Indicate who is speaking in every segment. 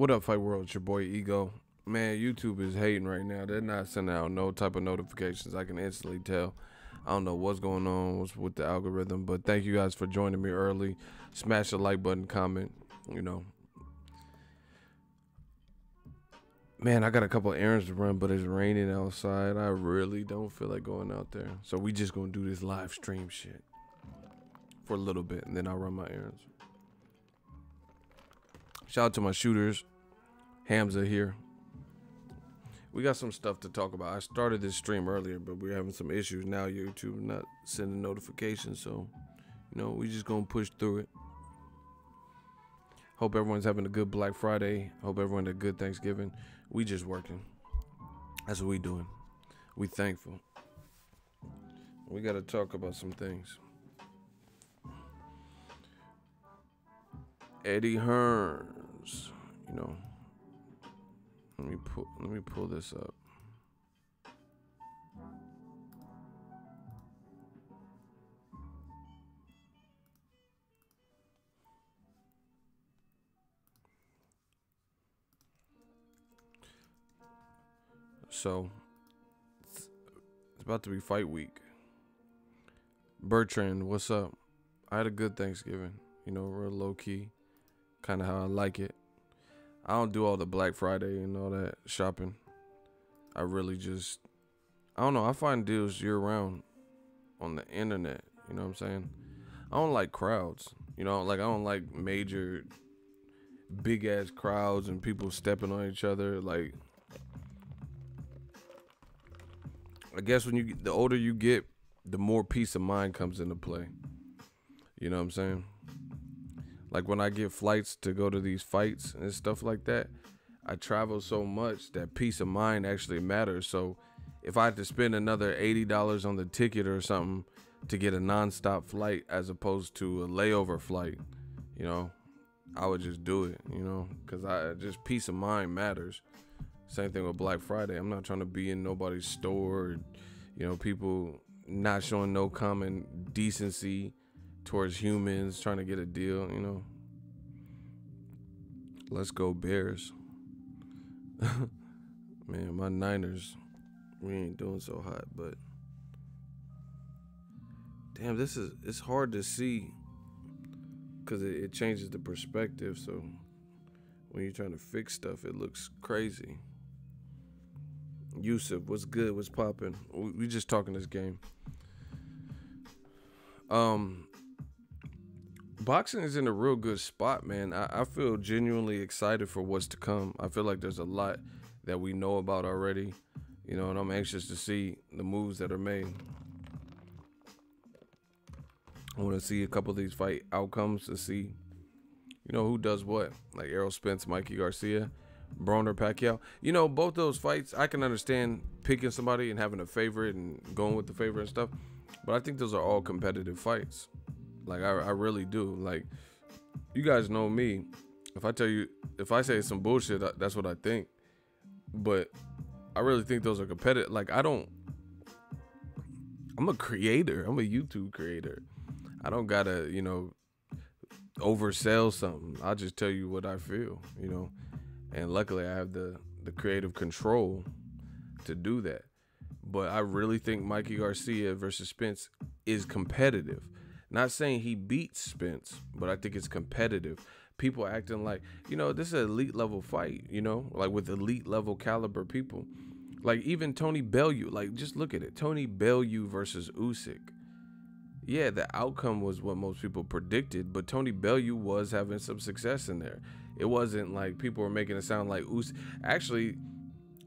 Speaker 1: What up, Fight World? It's your boy Ego. Man, YouTube is hating right now. They're not sending out no type of notifications. I can instantly tell. I don't know what's going on with the algorithm, but thank you guys for joining me early. Smash the like button, comment, you know. Man, I got a couple errands to run, but it's raining outside. I really don't feel like going out there. So we just gonna do this live stream shit for a little bit, and then I'll run my errands. Shout out to my shooters. Hamza here. We got some stuff to talk about. I started this stream earlier, but we're having some issues now. YouTube not sending notifications, so you know we just gonna push through it. Hope everyone's having a good Black Friday. Hope everyone had a good Thanksgiving. We just working. That's what we doing. We thankful. We gotta talk about some things. Eddie Hearns, you know. Let me pull this up. So it's about to be fight week. Bertrand, what's up? I had a good Thanksgiving, you know, real low key, kind of how I like it. I don't do all the Black Friday and all that shopping. I really just, I don't know. I find deals year round on the internet. You know what I'm saying? I don't like crowds. You know, like I don't like major, big ass crowds and people stepping on each other. Like, I guess when you get, the older you get, the more peace of mind comes into play. You know what I'm saying? Like when I get flights to go to these fights and stuff like that, I travel so much that peace of mind actually matters. So if I had to spend another $80 on the ticket or something to get a nonstop flight as opposed to a layover flight, you know, I would just do it, you know, because just peace of mind matters. Same thing with Black Friday. I'm not trying to be in nobody's store, or, you know, people not showing no common decency towards humans, trying to get a deal, you know. Let's go Bears. Man, my Niners, we ain't doing so hot, but damn, it's hard to see because it changes the perspective. So when you're trying to fix stuff, it looks crazy. Yusuf, what's good? What's popping? We just talking this game. Boxing is in a real good spot, man. I feel genuinely excited for what's to come. I feel like there's a lot that we know about already, you know, and I'm anxious to see the moves that are made. I want to see a couple of these fight outcomes to see, you know, who does what. Like Errol Spence, Mikey Garcia, BRONER, PACQUIAO. You know, both those fights, I can understand picking somebody and having a favorite and going with the favorite and stuff, but I think those are all competitive fights. Like, I really do. Like, you guys know me. If I say some bullshit, that's what I think. But I really think those are competitive. Like, I'm a creator. I'm a YouTube creator. I don't gotta, you know, oversell something. I'll just tell you what I feel, you know. And luckily, I have the creative control to do that. But I really think Mikey Garcia versus Spence is competitive. Not saying he beats Spence, but I think it's competitive. People acting like, you know, this is an elite level fight, you know, like with elite level caliber people. Like even Tony Bellew, like just look at it. Tony Bellew versus Usyk. Yeah, the outcome was what most people predicted, but Tony Bellew was having some success in there. It wasn't like people were making it sound like Usyk. Actually,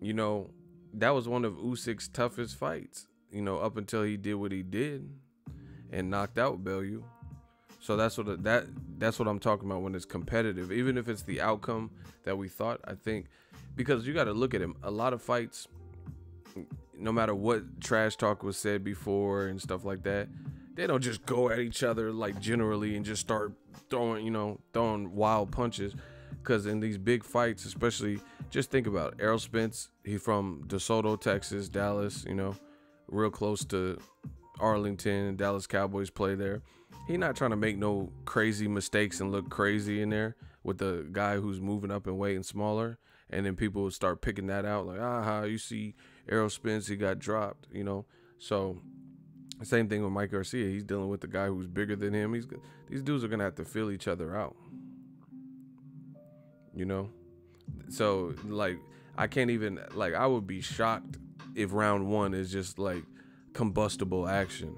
Speaker 1: you know, that was one of Usyk's toughest fights, you know, up until he did what he did and knocked out Bellew. So that's what I'm talking about when it's competitive. Even if it's the outcome that we thought, I think, because you got to look at him. A lot of fights, no matter what trash talk was said before and stuff like that, they don't just go at each other like generally and just start throwing wild punches. Because in these big fights, especially, just think about it. Errol Spence, he's from DeSoto, Texas, Dallas, you know, real close to Arlington. Dallas Cowboys play there. He not trying to make no crazy mistakes and look crazy in there, with the guy who's moving up in weight and smaller, and then people would start picking that out, like, you see Errol Spence, he got dropped, you know. So same thing with Mike Garcia. He's dealing with the guy who's bigger than him. These dudes are gonna have to feel each other out, you know. So like, I can't even, like, I would be shocked if round one is just like combustible action,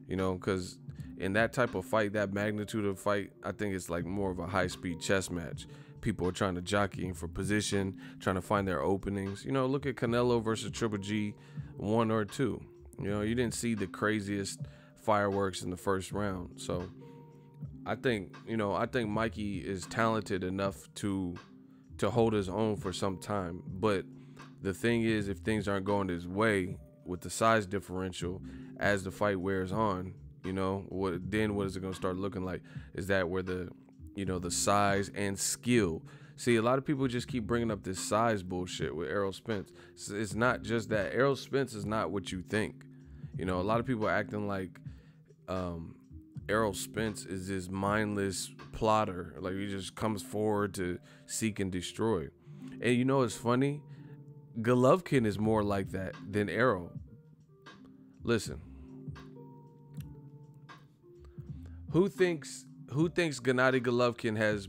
Speaker 1: you know, because in that type of fight, that magnitude of fight, I think it's like more of a high-speed chess match. People are trying to jockey for position, trying to find their openings. You know, look at Canelo versus Triple G 1 or 2. You know, you didn't see the craziest fireworks in the first round. So I think, you know, I think Mikey is talented enough to hold his own for some time. But the thing is, if things aren't going his way with the size differential as the fight wears on, you know, what is it going to start looking like? Is that where the, you know, the size and skill? See, a lot of people just keep bringing up this size bullshit with Errol Spence. It's not just that. Errol Spence is not what you think. You know, a lot of people are acting like Errol Spence is this mindless plotter. Like, he just comes forward to seek and destroy. And you know, it's funny. Golovkin is more like that than Errol. Listen. Who thinks Gennady Golovkin has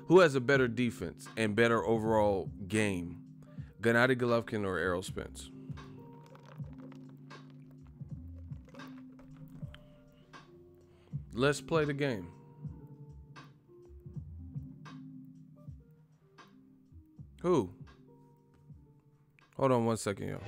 Speaker 1: who has a better defense and better overall game? Gennady Golovkin or Errol Spence? Let's play the game. Who? Hold on 1 second, yo.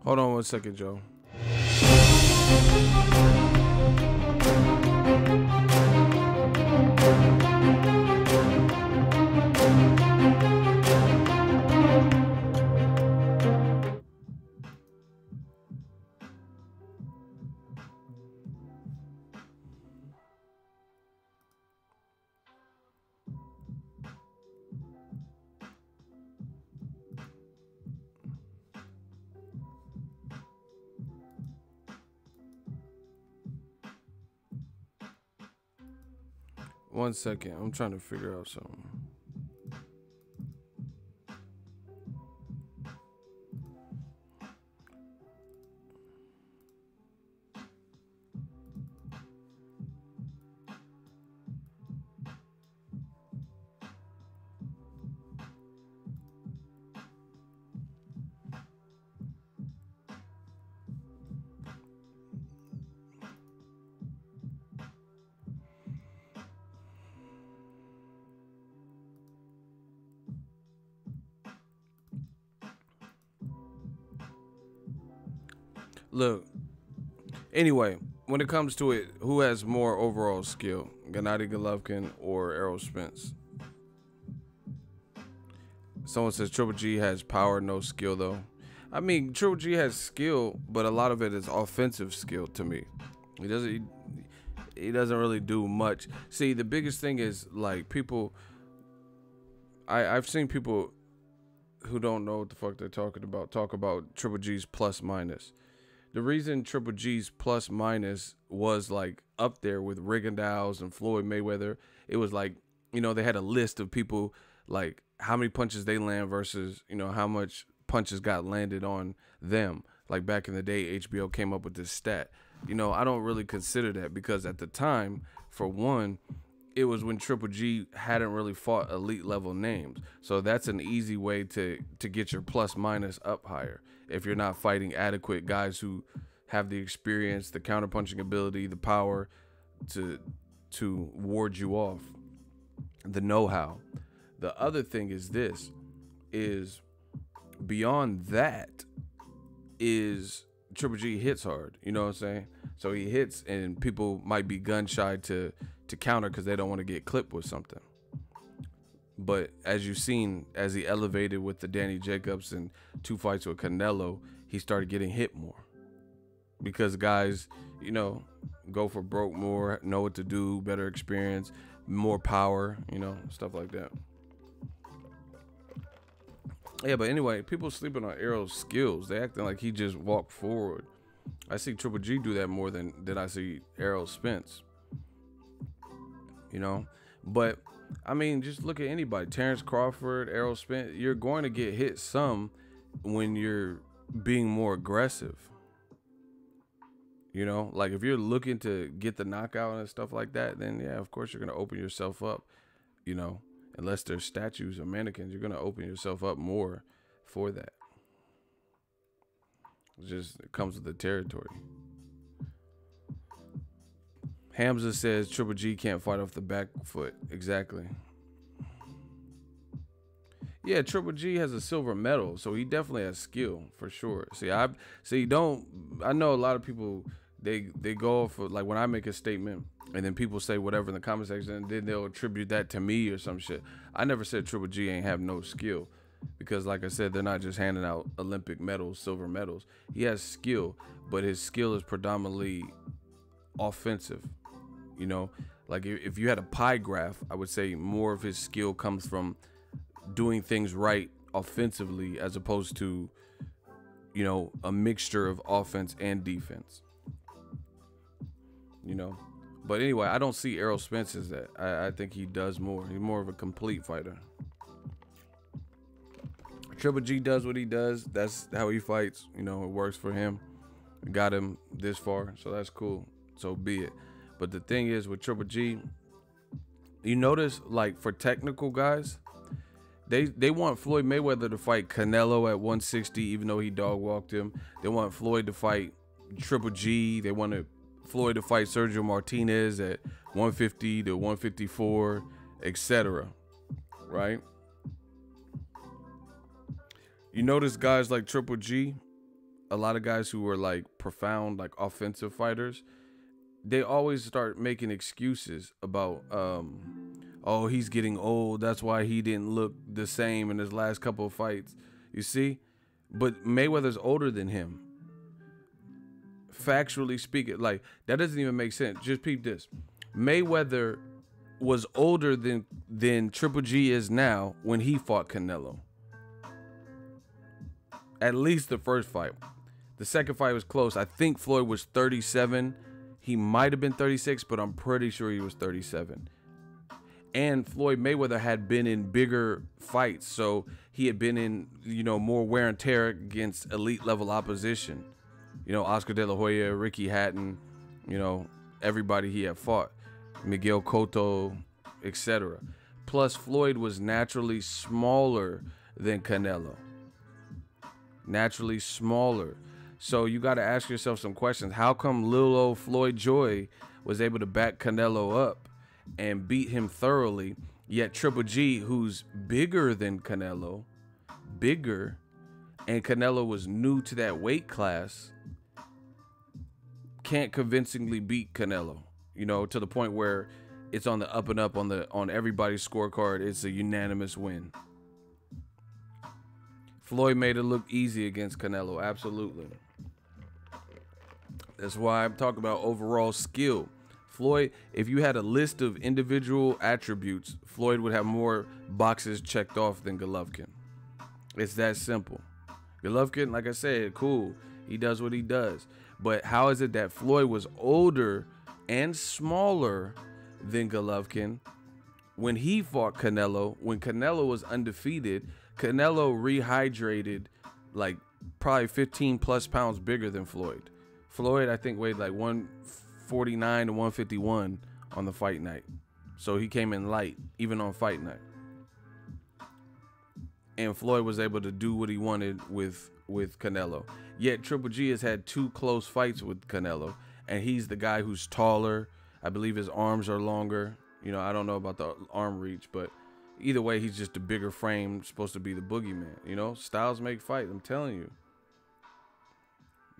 Speaker 1: Hold on 1 second, Joe. One second, I'm trying to figure out something. Look, anyway, when it comes to it, who has more overall skill, Gennady Golovkin or Errol Spence? Someone says Triple G has power, no skill, though. I mean, Triple G has skill, but a lot of it is offensive skill to me. He doesn't really do much. See, the biggest thing is, like, people, I've seen people who don't know what the fuck they're talking about talk about Triple G's plus minus. The reason Triple G's plus minus was like up there with Rigondeaux's and Floyd Mayweather, it was like, you know, they had a list of people, like how many punches they land versus, you know, how much punches got landed on them. Like back in the day, HBO came up with this stat. You know, I don't really consider that because at the time, for one, it was when Triple G hadn't really fought elite level names. So that's an easy way to get your plus minus up higher. If you're not fighting adequate guys who have the experience, the counterpunching ability, the power to ward you off, the know-how. The other thing is this. is beyond that is Triple G hits hard. You know what I'm saying? So he hits, and people might be gun shy to counter because they don't want to get clipped with something. But as you've seen, as he elevated with the Danny Jacobs and 2 fights with Canelo, he started getting hit more because guys, you know, go for broke more, know what to do, better experience, more power, you know, stuff like that. Yeah, but anyway, people sleeping on Errol's skills. They acting like he just walked forward. I see Triple G do that more than I see Errol Spence. You know, but I mean, just look at anybody. Terrence Crawford, Errol Spence. You're going to get hit some when you're being more aggressive. You know, like if you're looking to get the knockout and stuff like that, then yeah, of course you're going to open yourself up, you know, unless there's statues or mannequins, you're going to open yourself up more for that. It comes with the territory. Hamza says Triple G can't fight off the back foot. Exactly. Yeah, Triple G has a silver medal, so he definitely has skill for sure. I know a lot of people, they go for, like, when I make a statement and then people say whatever in the comment section and then they'll attribute that to me or some shit. I never said Triple G ain't have no skill, because like I said, they're not just handing out Olympic medals, silver medals. He has skill, but his skill is predominantly offensive. You know, like if you had a pie graph, I would say more of his skill comes from doing things right offensively as opposed to, you know, a mixture of offense and defense. You know, but anyway, I don't see Errol Spence as that. I think he does more. He's more of a complete fighter. Triple G does what he does. That's how he fights. You know, it works for him. Got him this far, so that's cool. So be it. But the thing is with Triple G, you notice, like, for technical guys, they want Floyd Mayweather to fight Canelo at 160, even though he dog walked him. They want Floyd to fight Triple G. They want Floyd to fight Sergio Martinez at 150 to 154, etc. Right? You notice guys like Triple G, a lot of guys who are like profound, like offensive fighters, they always start making excuses about, oh, he's getting old. That's why he didn't look the same in his last couple of fights. You see? But Mayweather's older than him. Factually speaking, like, that doesn't even make sense. Just peep this. Mayweather was older than Triple G is now when he fought Canelo. At least the first fight. The second fight was close. I think Floyd was 37. He might have been 36, but I'm pretty sure he was 37. And Floyd Mayweather had been in bigger fights, so he had been in, you know, more wear and tear against elite level opposition. You know, Oscar De La Hoya, Ricky Hatton, you know, everybody he had fought, Miguel Cotto, etc. Plus, Floyd was naturally smaller than Canelo. Naturally smaller. So you got to ask yourself some questions. How come little old Floyd Joy was able to back Canelo up and beat him thoroughly, yet Triple G, who's bigger than Canelo, and Canelo was new to that weight class, can't convincingly beat Canelo, you know, to the point where it's on the up and up on everybody's scorecard. It's a unanimous win. Floyd made it look easy against Canelo, absolutely. That's why I'm talking about overall skill. Floyd, if you had a list of individual attributes, Floyd would have more boxes checked off than Golovkin. It's that simple. Golovkin, like I said, cool. He does what he does. But how is it that Floyd was older and smaller than Golovkin when he fought Canelo? When Canelo was undefeated, Canelo rehydrated like probably 15 plus pounds bigger than Floyd. Floyd, I think, weighed like 149 to 151 on the fight night. So he came in light, even on fight night. And Floyd was able to do what he wanted with Canelo. Yet Triple G has had 2 close fights with Canelo. And he's the guy who's taller. I believe his arms are longer. You know, I don't know about the arm reach, but Either way, he's just a bigger frame, supposed to be the boogeyman. You know, styles make fight. I'm telling you.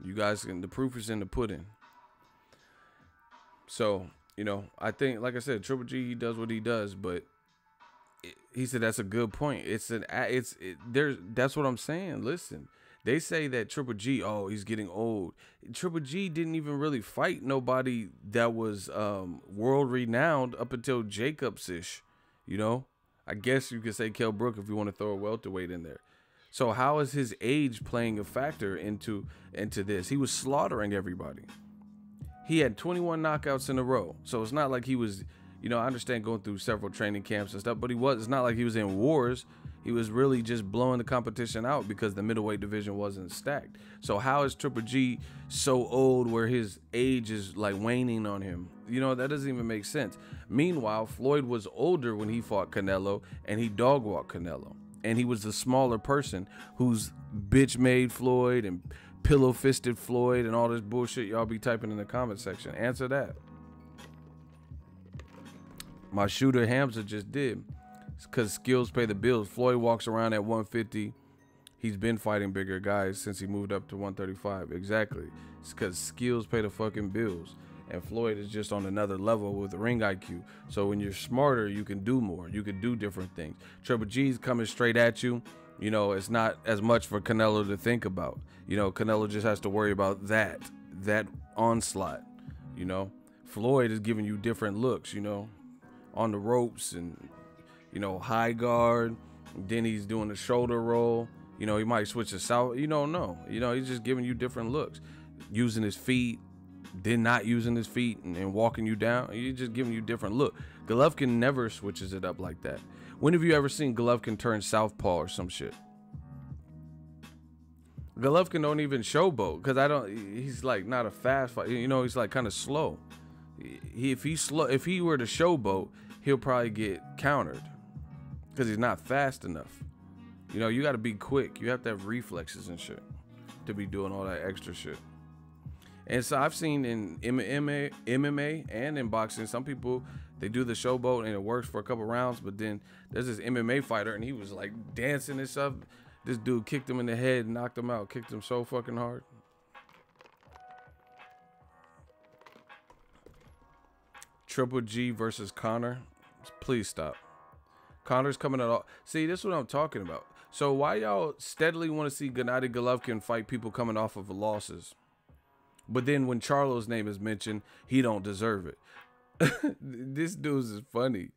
Speaker 1: You guys can. The proof is in the pudding. So, you know, I think, like I said, Triple G, he does what he does, but he said that's a good point. That's what I'm saying. Listen, they say that Triple G, oh, he's getting old. Triple G didn't even really fight nobody that was world renowned up until Jacobs-ish, you know. I guess you could say Kell Brook if you want to throw a welterweight in there. So how is his age playing a factor into this? He was slaughtering everybody. He had 21 knockouts in a row. So it's not like he was, you know, I understand going through several training camps and stuff, but it's not like he was in wars. He was really just blowing the competition out because the middleweight division wasn't stacked. So how is Triple G so old where his age is like waning on him? You know, that doesn't even make sense. Meanwhile, Floyd was older when he fought Canelo, and he dog-walked Canelo. And he was the smaller person who's bitch-made Floyd and pillow-fisted Floyd and all this bullshit y'all be typing in the comment section. Answer that. My shooter Hamza just did. It's because skills pay the bills. Floyd walks around at 150. He's been fighting bigger guys since he moved up to 135. Exactly. It's because skills pay the fucking bills. And Floyd is just on another level with the ring IQ. So when you're smarter, you can do more. You can do different things. Triple G's coming straight at you. You know, it's not as much for Canelo to think about. You know, Canelo just has to worry about that onslaught. You know, Floyd is giving you different looks, you know, on the ropes and, you know, high guard. Then he's doing the shoulder roll. You know, he might switch to south. You don't know. You know, he's just giving you different looks. Using his feet, then not using his feet and walking you down. He's just giving you different look. Golovkin never switches it up like that. When have you ever seen Golovkin turn southpaw or some shit? Golovkin don't even showboat because he's like not a fast fighter. You know, he's like kind of slow. If he were to showboat, he'll probably get countered because he's not fast enough. You know, you got to be quick. You have to have reflexes and shit to be doing all that extra shit. And so I've seen in MMA and in boxing, some people, they do the showboat and it works for a couple rounds, but then there's this MMA fighter and he was like dancing and stuff. This dude kicked him in the head, knocked him out, kicked him so fucking hard. Triple G versus Conor. Please stop. Conor's coming at all. See, this is what I'm talking about. So why y'all steadily want to see Gennady Golovkin fight people coming off of losses? But then when Charlo's name is mentioned, he don't deserve it. This dude's is funny.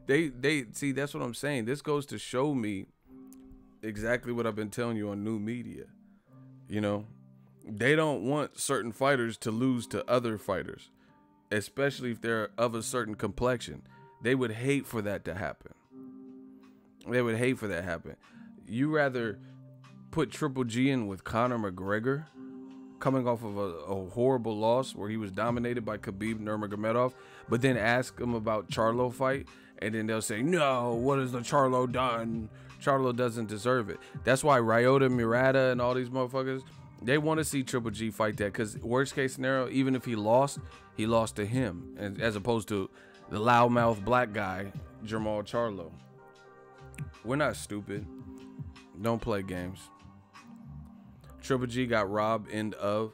Speaker 1: They see, that's what I'm saying. This goes to show me exactly what I've been telling you on new media. You know, they don't want certain fighters to lose to other fighters, especially if they're of a certain complexion. They would hate for that to happen. They would hate for that to happen. You rather put Triple G in with Conor McGregor, coming off of a horrible loss where he was dominated by Khabib Nurmagomedov, but then ask him about Charlo fight, and then they'll say, no, what has the Charlo done? Charlo doesn't deserve it. That's why Ryota Murata and all these motherfuckers, they want to see Triple G fight that, because worst case scenario, even if he lost to him, and as opposed to the loudmouth black guy, Jermall Charlo. We're not stupid. Don't play games. Triple G got robbed end of.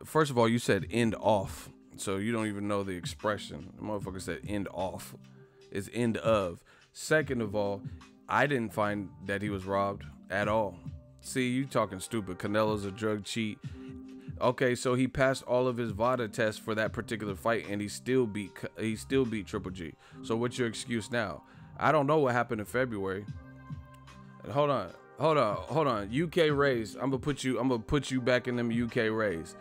Speaker 1: First of all, you said end off, so you don't even know the expression. The motherfucker said end off. It's end of. Second of all, I didn't find that he was robbed at all. See, you talking stupid. Canelo's a drug cheat. Okay, so he passed all of his VADA tests for that particular fight, and he still beat Triple G. So what's your excuse now? I don't know what happened in February. Hold on. UK rays. I'm gonna put you back in them UK rays.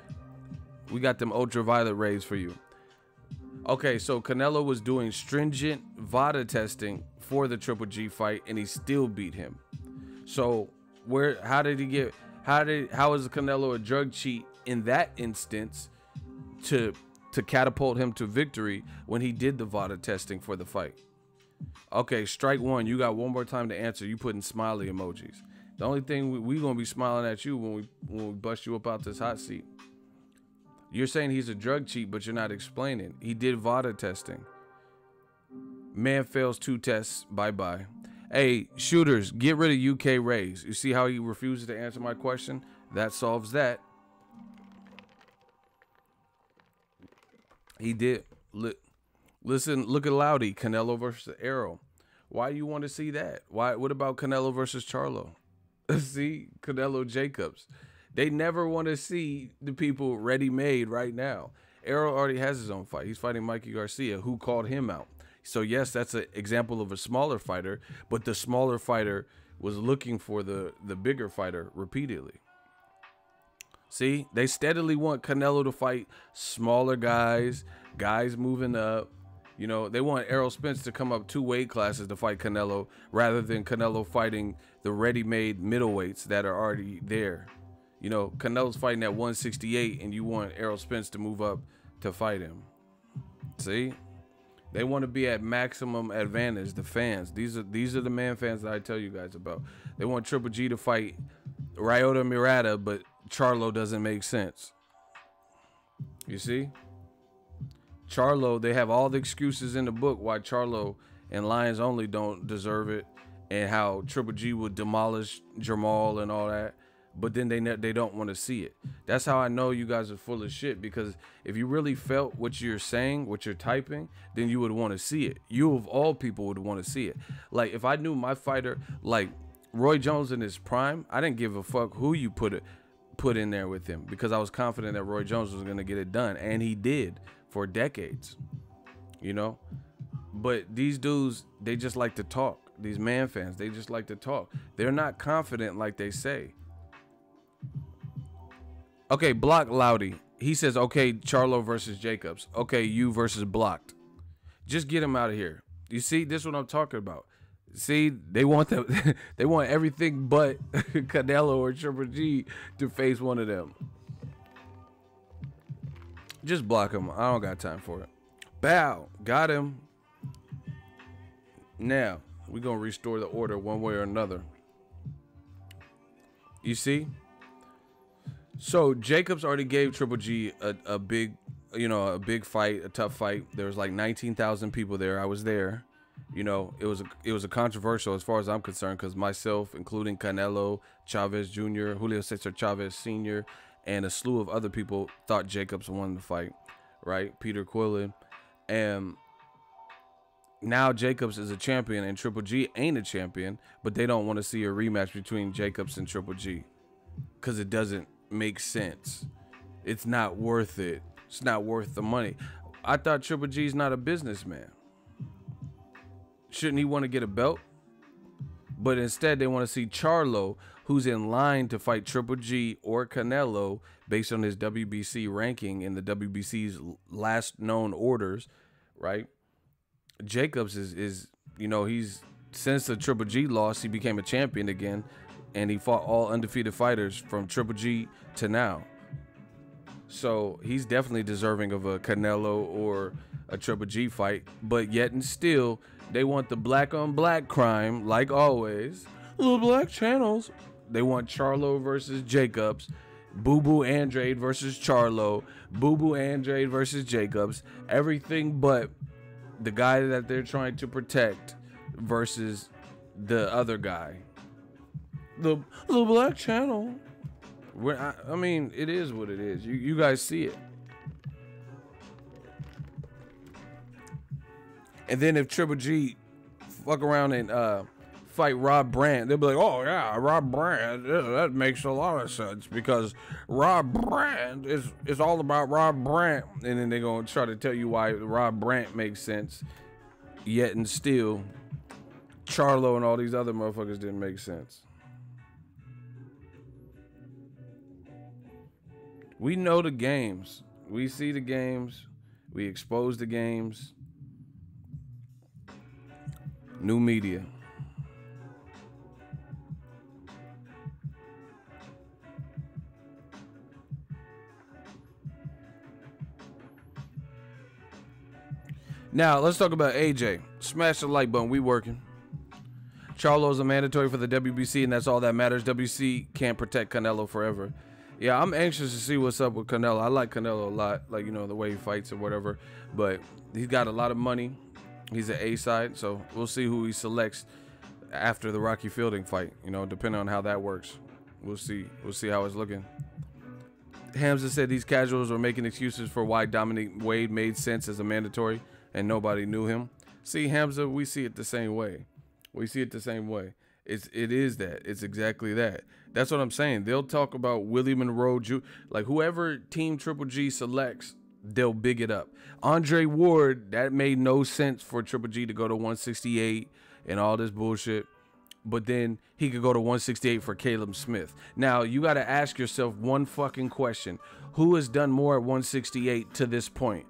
Speaker 1: We got them ultraviolet rays for you. Okay, so Canelo was doing stringent VADA testing for the Triple G fight, and he still beat him. So how is Canelo a drug cheat in that instance to catapult him to victory when he did the VADA testing for the fight? Okay, strike one. You got one more time to answer. You putting smiley emojis. The only thing we gonna be smiling at you when we bust you up out this hot seat. You're saying he's a drug cheat, but you're not explaining. He did VADA testing. Man fails 2 tests. Bye-bye. Hey, shooters, get rid of UK Rays. You see how he refuses to answer my question? That solves that. He did. Listen, look at Loudy, Canelo versus Arrow. Why do you want to see that? Why? What about Canelo versus Charlo? See, Canelo Jacobs. They never want to see the people ready-made right now. Arrow already has his own fight. He's fighting Mikey Garcia, who called him out. So, yes, that's an example of a smaller fighter, but the smaller fighter was looking for the bigger fighter repeatedly. See, they steadily want Canelo to fight smaller guys, guys moving up. You know, they want Errol Spence to come up 2 weight classes to fight Canelo rather than Canelo fighting the ready-made middleweights that are already there. You know, Canelo's fighting at 168 and you want Errol Spence to move up to fight him. See? They want to be at maximum advantage, the fans. These are the man fans that I tell you guys about. They want Triple G to fight Ryota Murata, but Charlo doesn't make sense. You see? Charlo, they have all the excuses in the book why Charlo and Lions Only don't deserve it, and how Triple G would demolish Jamal and all that. But then they don't want to see it. That's how I know you guys are full of shit, because if you really felt what you're saying, what you're typing, then you would want to see it. You of all people would want to see it. Like, if I knew my fighter, like Roy Jones in his prime, I didn't give a fuck who you put in there with him, because I was confident that Roy Jones was going to get it done, and he did for decades, you know. But these dudes, they just like to talk. These man fans, they just like to talk. They're not confident like they say. Okay, Block Loudy. He says, okay, Charlo versus Jacobs. Okay, you versus Blocked. Just get him out of here. You see, this is what I'm talking about. See, they want they want everything but Canelo or Triple G to face one of them. Just block him. I don't got time for it. Bow. Got him. Now, we're going to restore the order one way or another. You see? So Jacobs already gave Triple G a big, you know, a big fight, a tough fight. There was like 19,000 people there. I was there. You know, it was a controversial as far as I'm concerned, because myself, including Canelo, Chavez Jr., Julio Cesar Chavez Sr., and a slew of other people thought Jacobs won the fight, right? Peter Quillen. And now Jacobs is a champion and Triple G ain't a champion, but they don't want to see a rematch between Jacobs and Triple G because it doesn't make sense. It's not worth it. It's not worth the money. I thought Triple G's not a businessman. Shouldn't he want to get a belt? But instead they want to see Charlo, who's in line to fight Triple G or Canelo based on his WBC ranking and the WBC's last known orders, right? Jacobs is you know, he's, since the Triple G loss, he became a champion again, and he fought all undefeated fighters from Triple G to now. So he's definitely deserving of a Canelo or a Triple G fight, but yet and still they want the black on black crime, like always. Little black channels. They want Charlo versus Jacobs, Boo Boo Andrade versus Charlo, Boo Boo Andrade versus Jacobs, everything but the guy that they're trying to protect versus the other guy. The little black channel. I mean, it is what it is. You guys see it. And then if Triple G fuck around and fight Rob Brandt, they'll be like, oh yeah, Rob Brandt, that makes a lot of sense because Rob Brandt is all about Rob Brandt. And then they're going to try to tell you why Rob Brandt makes sense, yet and still Charlo and all these other motherfuckers didn't make sense. We know the games. We see the games. We expose the games. New media. Now, let's talk about AJ. Smash the like button. We working. Charlo's a mandatory for the WBC, and that's all that matters. WBC can't protect Canelo forever. Yeah, I'm anxious to see what's up with Canelo. I like Canelo a lot, like, you know, the way he fights or whatever. But he's got a lot of money. He's an A-side, so we'll see who he selects after the Rocky Fielding fight, you know, depending on how that works. We'll see how it's looking. Hamza said these casuals were making excuses for why Dominic Wade made sense as a mandatory and nobody knew him. See, Hamza, we see it the same way. We see it the same way. It is that. It's exactly that. That's what I'm saying. They'll talk about Willie Monroe, like whoever Team Triple G selects, they'll big it up. Andre Ward, that made no sense for Triple G to go to 168 and all this bullshit. But then he could go to 168 for Caleb Smith. Now, you got to ask yourself one fucking question. Who has done more at 168 to this point?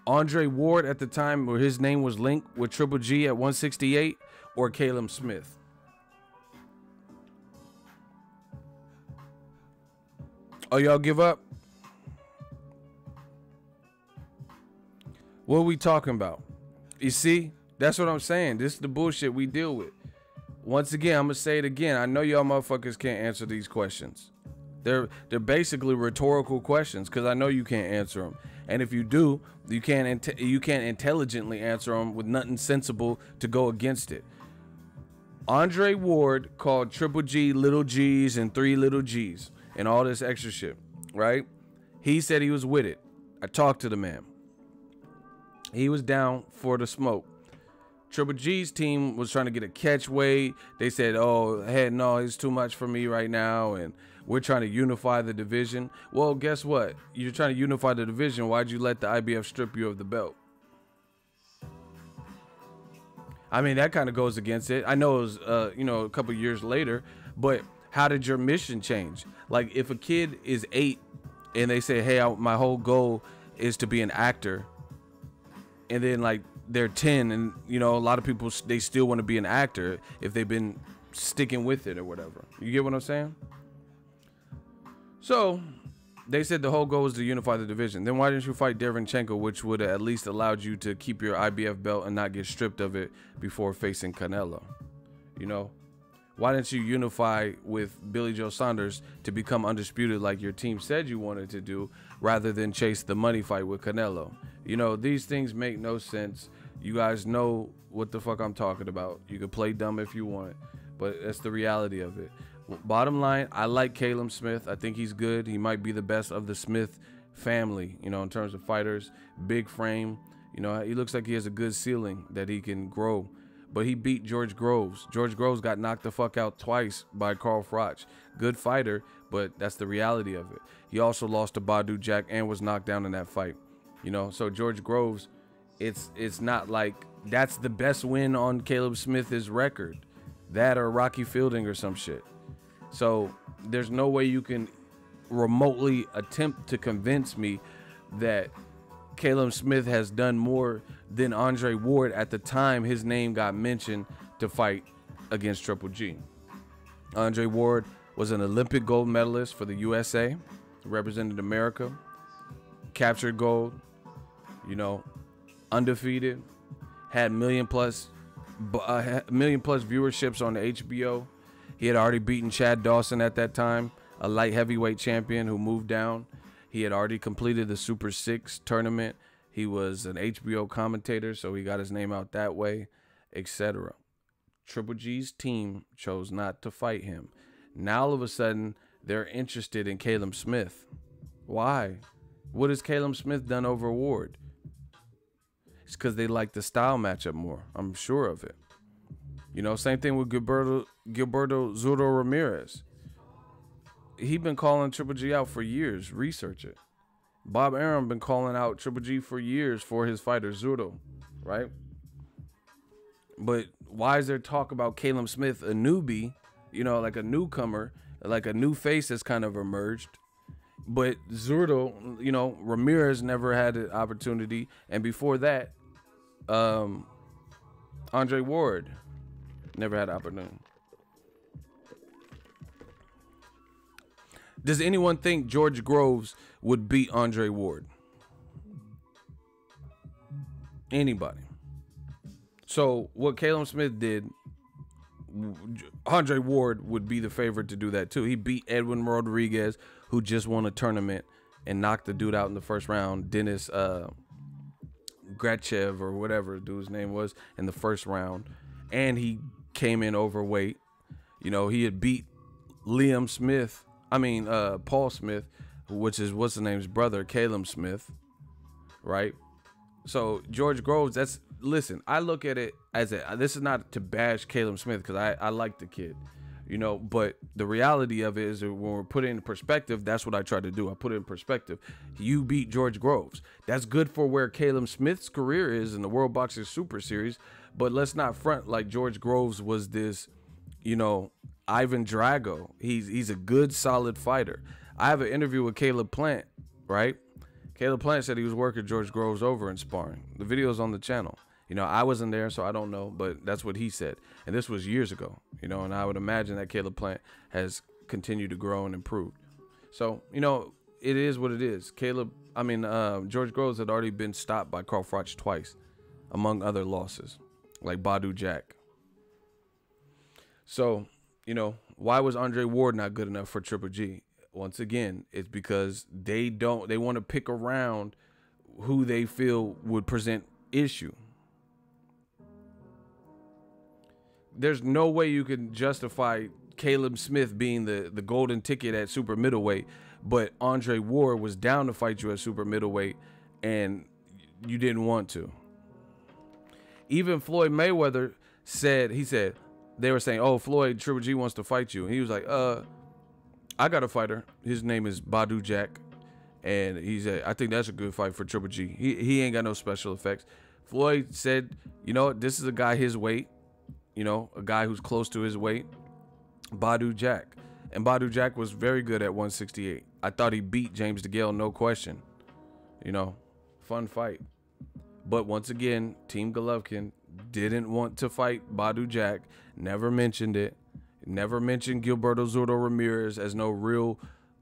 Speaker 1: Andre Ward at the time where his name was linked with Triple G at 168 or Caleb Smith? Oh, y'all give up? What are we talking about? You see? That's what I'm saying. This is the bullshit we deal with. Once again, I'm going to say it again. I know y'all motherfuckers can't answer these questions. They're basically rhetorical questions because I know you can't answer them. And if you do, you can't intelligently answer them with nothing sensible to go against it. Andre Ward called Triple G little G's and 3 little G's and all this extra shit, right? He said he was with it. I talked to the man. He was down for the smoke. Triple G's team was trying to get a catch weight. They said, oh, hey, no, it's too much for me right now, and we're trying to unify the division. Well, guess what? You're trying to unify the division. Why'd you let the IBF strip you of the belt? I mean, that kind of goes against it. I know it was, you know, a couple years later, but how did your mission change? Like, if a kid is 8 and they say, hey, my whole goal is to be an actor, and then, like, they're 10 and, you know, a lot of people, they still want to be an actor if they've been sticking with it or whatever. You get what I'm saying? So they said the whole goal was to unify the division. Then why didn't you fight Derevyanchenko, which would have at least allowed you to keep your IBF belt and not get stripped of it before facing Canelo? You know, why didn't you unify with Billy Joe Saunders to become undisputed like your team said you wanted to do, rather than chase the money fight with Canelo? You know, these things make no sense. You guys know what the fuck I'm talking about. You can play dumb if you want, but that's the reality of it. Bottom line, I like Caleb Smith. I think he's good. He might be the best of the Smith family, you know, in terms of fighters. Big frame. You know, he looks like he has a good ceiling that he can grow. But he beat George Groves. George Groves got knocked the fuck out twice by Carl Froch. Good fighter, but that's the reality of it. He also lost to Badu Jack and was knocked down in that fight. You know, so George Groves, it's not like that's the best win on Caleb Smith's record. That or Rocky Fielding or some shit. So there's no way you can remotely attempt to convince me that Caleb Smith has done more than Andre Ward at the time his name got mentioned to fight against Triple G. Andre Ward was an Olympic gold medalist for the USA, represented America, captured gold, you know, undefeated, had million plus viewerships on the HBO. He had already beaten Chad Dawson at that time, a light heavyweight champion who moved down. He had already completed the Super 6 tournament. He was an HBO commentator, so he got his name out that way, etc. Triple G's team chose not to fight him. Now all of a sudden, they're interested in Caleb Smith. Why? What has Caleb Smith done over Ward? It's because they like the style matchup more. I'm sure of it. You know, same thing with Gilberto Zurdo Ramirez. He been calling Triple G out for years. Research it. Bob Arum been calling out Triple G for years for his fighter Zurdo, right? But why is there talk about Caleb Smith, a newbie, you know, like a newcomer, like a new face that's kind of emerged? But Zurdo, you know, Ramirez never had an opportunity, and before that, Andre Ward never had an opportunity. Does anyone think George Groves would beat Andre Ward? Anybody? So what Caleb Smith did, Andre Ward would be the favorite to do that too. He beat Edwin Rodriguez, who just won a tournament and knocked the dude out in the first round. Dennis Grachev or whatever dude's name was in the first round. And he came in overweight. You know, he had beat Paul Smith, which is what's the name's brother, Caleb Smith, right? So George Groves, listen, I look at it as this is not to bash Caleb Smith, because I like the kid, you know, but the reality of it is that when we're put it in perspective, that's what I try to do. I put it in perspective. You beat George Groves. That's good for where Caleb Smith's career is in the World Boxing Super Series, but let's not front like George Groves was this, you know, Ivan Drago. He's a good, solid fighter. I have an interview with Caleb Plant, right? Caleb Plant said he was working George Groves over in sparring. The video's on the channel. You know, I wasn't there, so I don't know, but that's what he said. And this was years ago, you know, and I would imagine that Caleb Plant has continued to grow and improve. So, you know, it is what it is. George Groves had already been stopped by Carl Froch twice, among other losses, like Badu Jack. So, you know, why was Andre Ward not good enough for Triple G? Once again, it's because they want to pick around who they feel would present issue. There's no way you can justify Caleb Smith being the golden ticket at super middleweight, but Andre Ward was down to fight you at super middleweight and you didn't want to. Even Floyd Mayweather said, they were saying, oh, Floyd, Triple G wants to fight you. And he was like, I got a fighter. His name is Badu Jack. And he said, I think that's a good fight for Triple G. He ain't got no special effects. Floyd said, you know, this is a guy his weight. You know, a guy who's close to his weight. Badu Jack. And Badu Jack was very good at 168. I thought he beat James DeGale, no question. You know, fun fight. But once again, Team Golovkin didn't want to fight Badu Jack. Never mentioned it. Never mentioned Gilberto Zurdo Ramirez as no real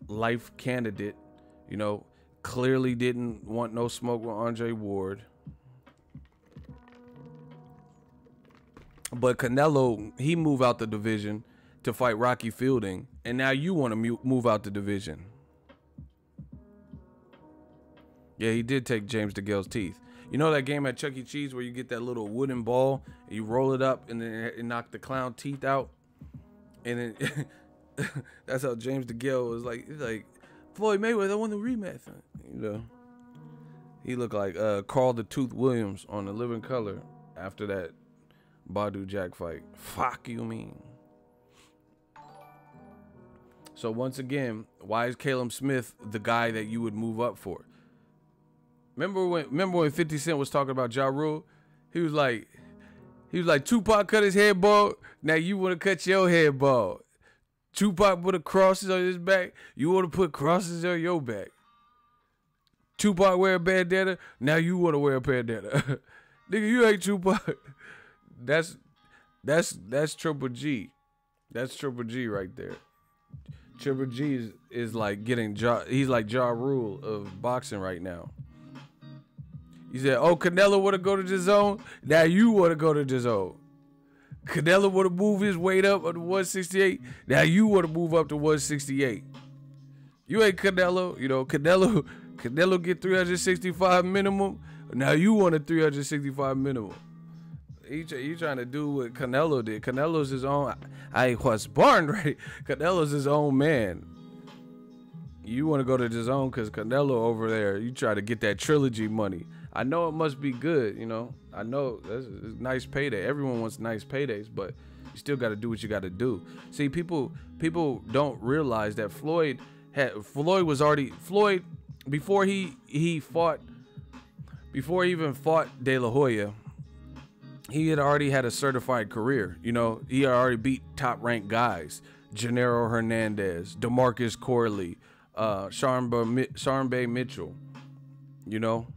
Speaker 1: life candidate. You know, clearly didn't want no smoke with Andre Ward. But Canelo, he moved out the division to fight Rocky Fielding. And now you want to move out the division. Yeah, he did take James DeGale's teeth. You know that game at Chuck E. Cheese where you get that little wooden ball and you roll it up and then it knock the clown teeth out? And then that's how James DeGale was like, Floyd Mayweather won the rematch. You know, he looked like Carl the Tooth Williams on The Living Color after that Badu Jack fight. Fuck you mean. So once again, why is Caleb Smith the guy that you would move up for? Remember when 50 Cent was talking about Ja Rule? He was like, Tupac cut his head bald. Now you want to cut your head bald. Tupac put crosses on his back. You want to put crosses on your back. Tupac wear a bandana. Now you want to wear a bandana. Nigga, you ain't Tupac. That's Triple G. That's Triple G right there. Triple G is like getting he's like Ja Rule of boxing right now. He said, oh, Canelo want to go to the zone. Now you want to go to the zone. Canelo want to move his weight up to 168. Now you want to move up to 168. You ain't Canelo. You know, Canelo get 365 minimum. Now you want a 365 minimum. You trying to do what Canelo did. Canelo's his own. I was born ready. Canelo's his own man. You want to go to the zone because Canelo over there, you try to get that trilogy money. I know it must be good, you know. I know that's a nice payday. Everyone wants nice paydays, but you still got to do what you got to do. See, people don't realize that Floyd before he even fought De La Hoya, he had already had a certified career. You know, he had already beat top ranked guys, Gennaro Hernandez, DeMarcus Corley, Sharmba Mitchell. You know,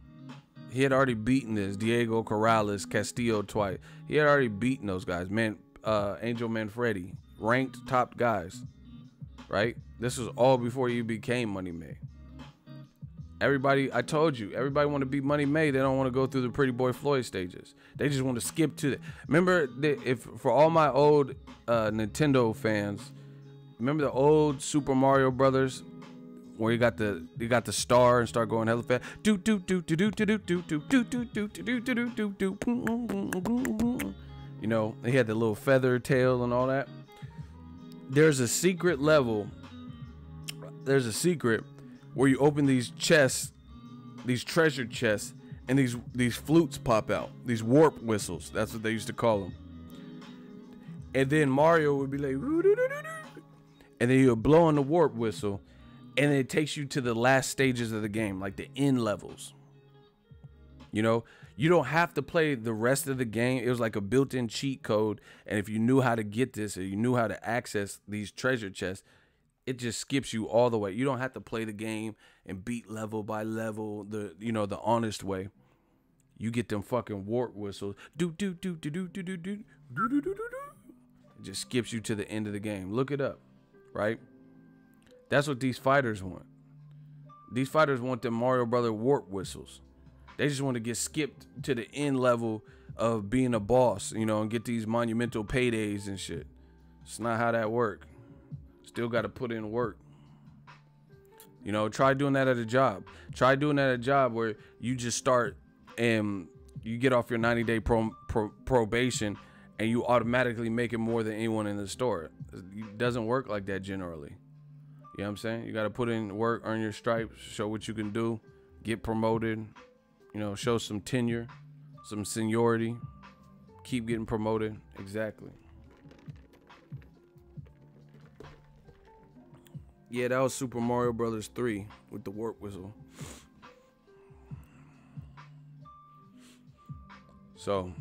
Speaker 1: he had already beaten this Diego Corrales, Castillo twice. He had already beaten those guys. Angel Manfredi, ranked top guys, right? This was all before you became Money May. I told you, everybody want to be Money May. They don't want to go through the Pretty Boy Floyd stages. They just want to skip to the. Remember, for all my old Nintendo fans, remember the old Super Mario Brothers, where you got the star and start going hella fast. Do do do do do do do do do do do do do do do do. You know, he had the little feather tail and all that. There's a secret level. There's a secret where you open these chests, these treasure chests, and these flutes pop out. These warp whistles. That's what they used to call them. And then Mario would be like, and then he would blow on the warp whistle, and it takes you to the last stages of the game, like the end levels. You know, you don't have to play the rest of the game. It was like a built-in cheat code, and if you knew how to get this, or you knew how to access these treasure chests, it just skips you all the way. You don't have to play the game and beat level by level the honest way. You get them fucking warp whistles. Do do do do do do do do do do do do. It just skips you to the end of the game. Look it up, right? That's what these fighters want. These fighters want them Mario Brother warp whistles. They just want to get skipped to the end level of being a boss, you know, and get these monumental paydays and shit. It's not how that works. Still got to put in work. You know, try doing that at a job. Try doing that at a job where you just start and you get off your 90-day probation and you automatically make it more than anyone in the store. It doesn't work like that generally. You know what I'm saying? You got to put in work, earn your stripes, show what you can do, get promoted, you know, show some tenure, some seniority, keep getting promoted. Exactly. Yeah, that was Super Mario Brothers 3 with the warp whistle. So,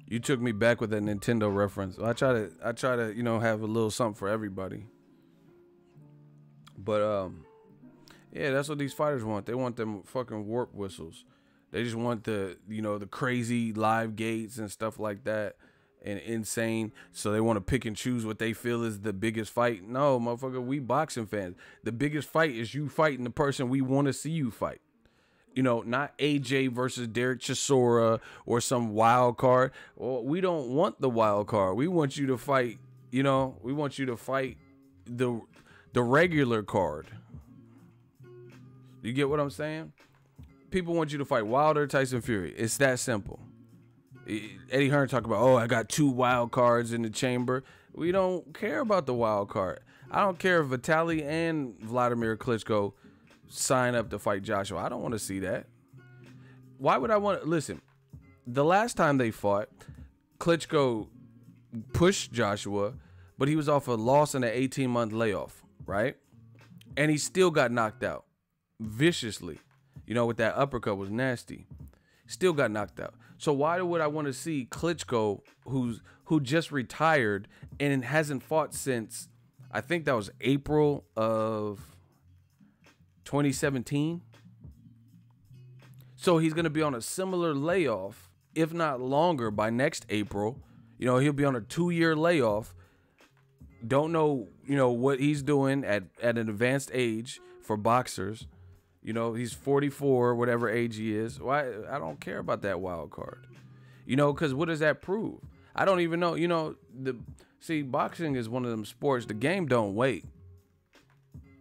Speaker 1: you took me back with that Nintendo reference. I try to, you know, have a little something for everybody. But yeah, that's what these fighters want. They want them fucking warp whistles. They just want the, you know, the crazy live gates and stuff like that. And insane, so they want to pick and choose what they feel is the biggest fight. No, motherfucker, we boxing fans. The biggest fight is you fighting the person we want to see you fight. You know, not AJ versus Derek Chisora or some wild card. Well, we don't want the wild card. We want you to fight, you know, we want you to fight the regular card. You get what I'm saying? People want you to fight Wilder, Tyson Fury. It's that simple. Eddie Hearn talk about, oh, I got 2 wild cards in the chamber. We don't care about the wild card. I don't care if Vitaly and Vladimir Klitschko sign up to fight Joshua. I don't want to see that. Why would I want to? Listen, the last time they fought, Klitschko pushed Joshua, but he was off a loss in an 18-month layoff, right? And he still got knocked out viciously. You know, with that uppercut was nasty. Still got knocked out. So why would I want to see Klitschko, who just retired and hasn't fought since, I think that was April of 2017? So he's going to be on a similar layoff, if not longer, by next April. You know, he'll be on a 2-year layoff. Don't know, you know, what he's doing at an advanced age for boxers. You know, he's 44, whatever age he is. Why? I don't care about that wild card. You know, because what does that prove? I don't even know. You know, see, boxing is one of them sports. The game don't wait.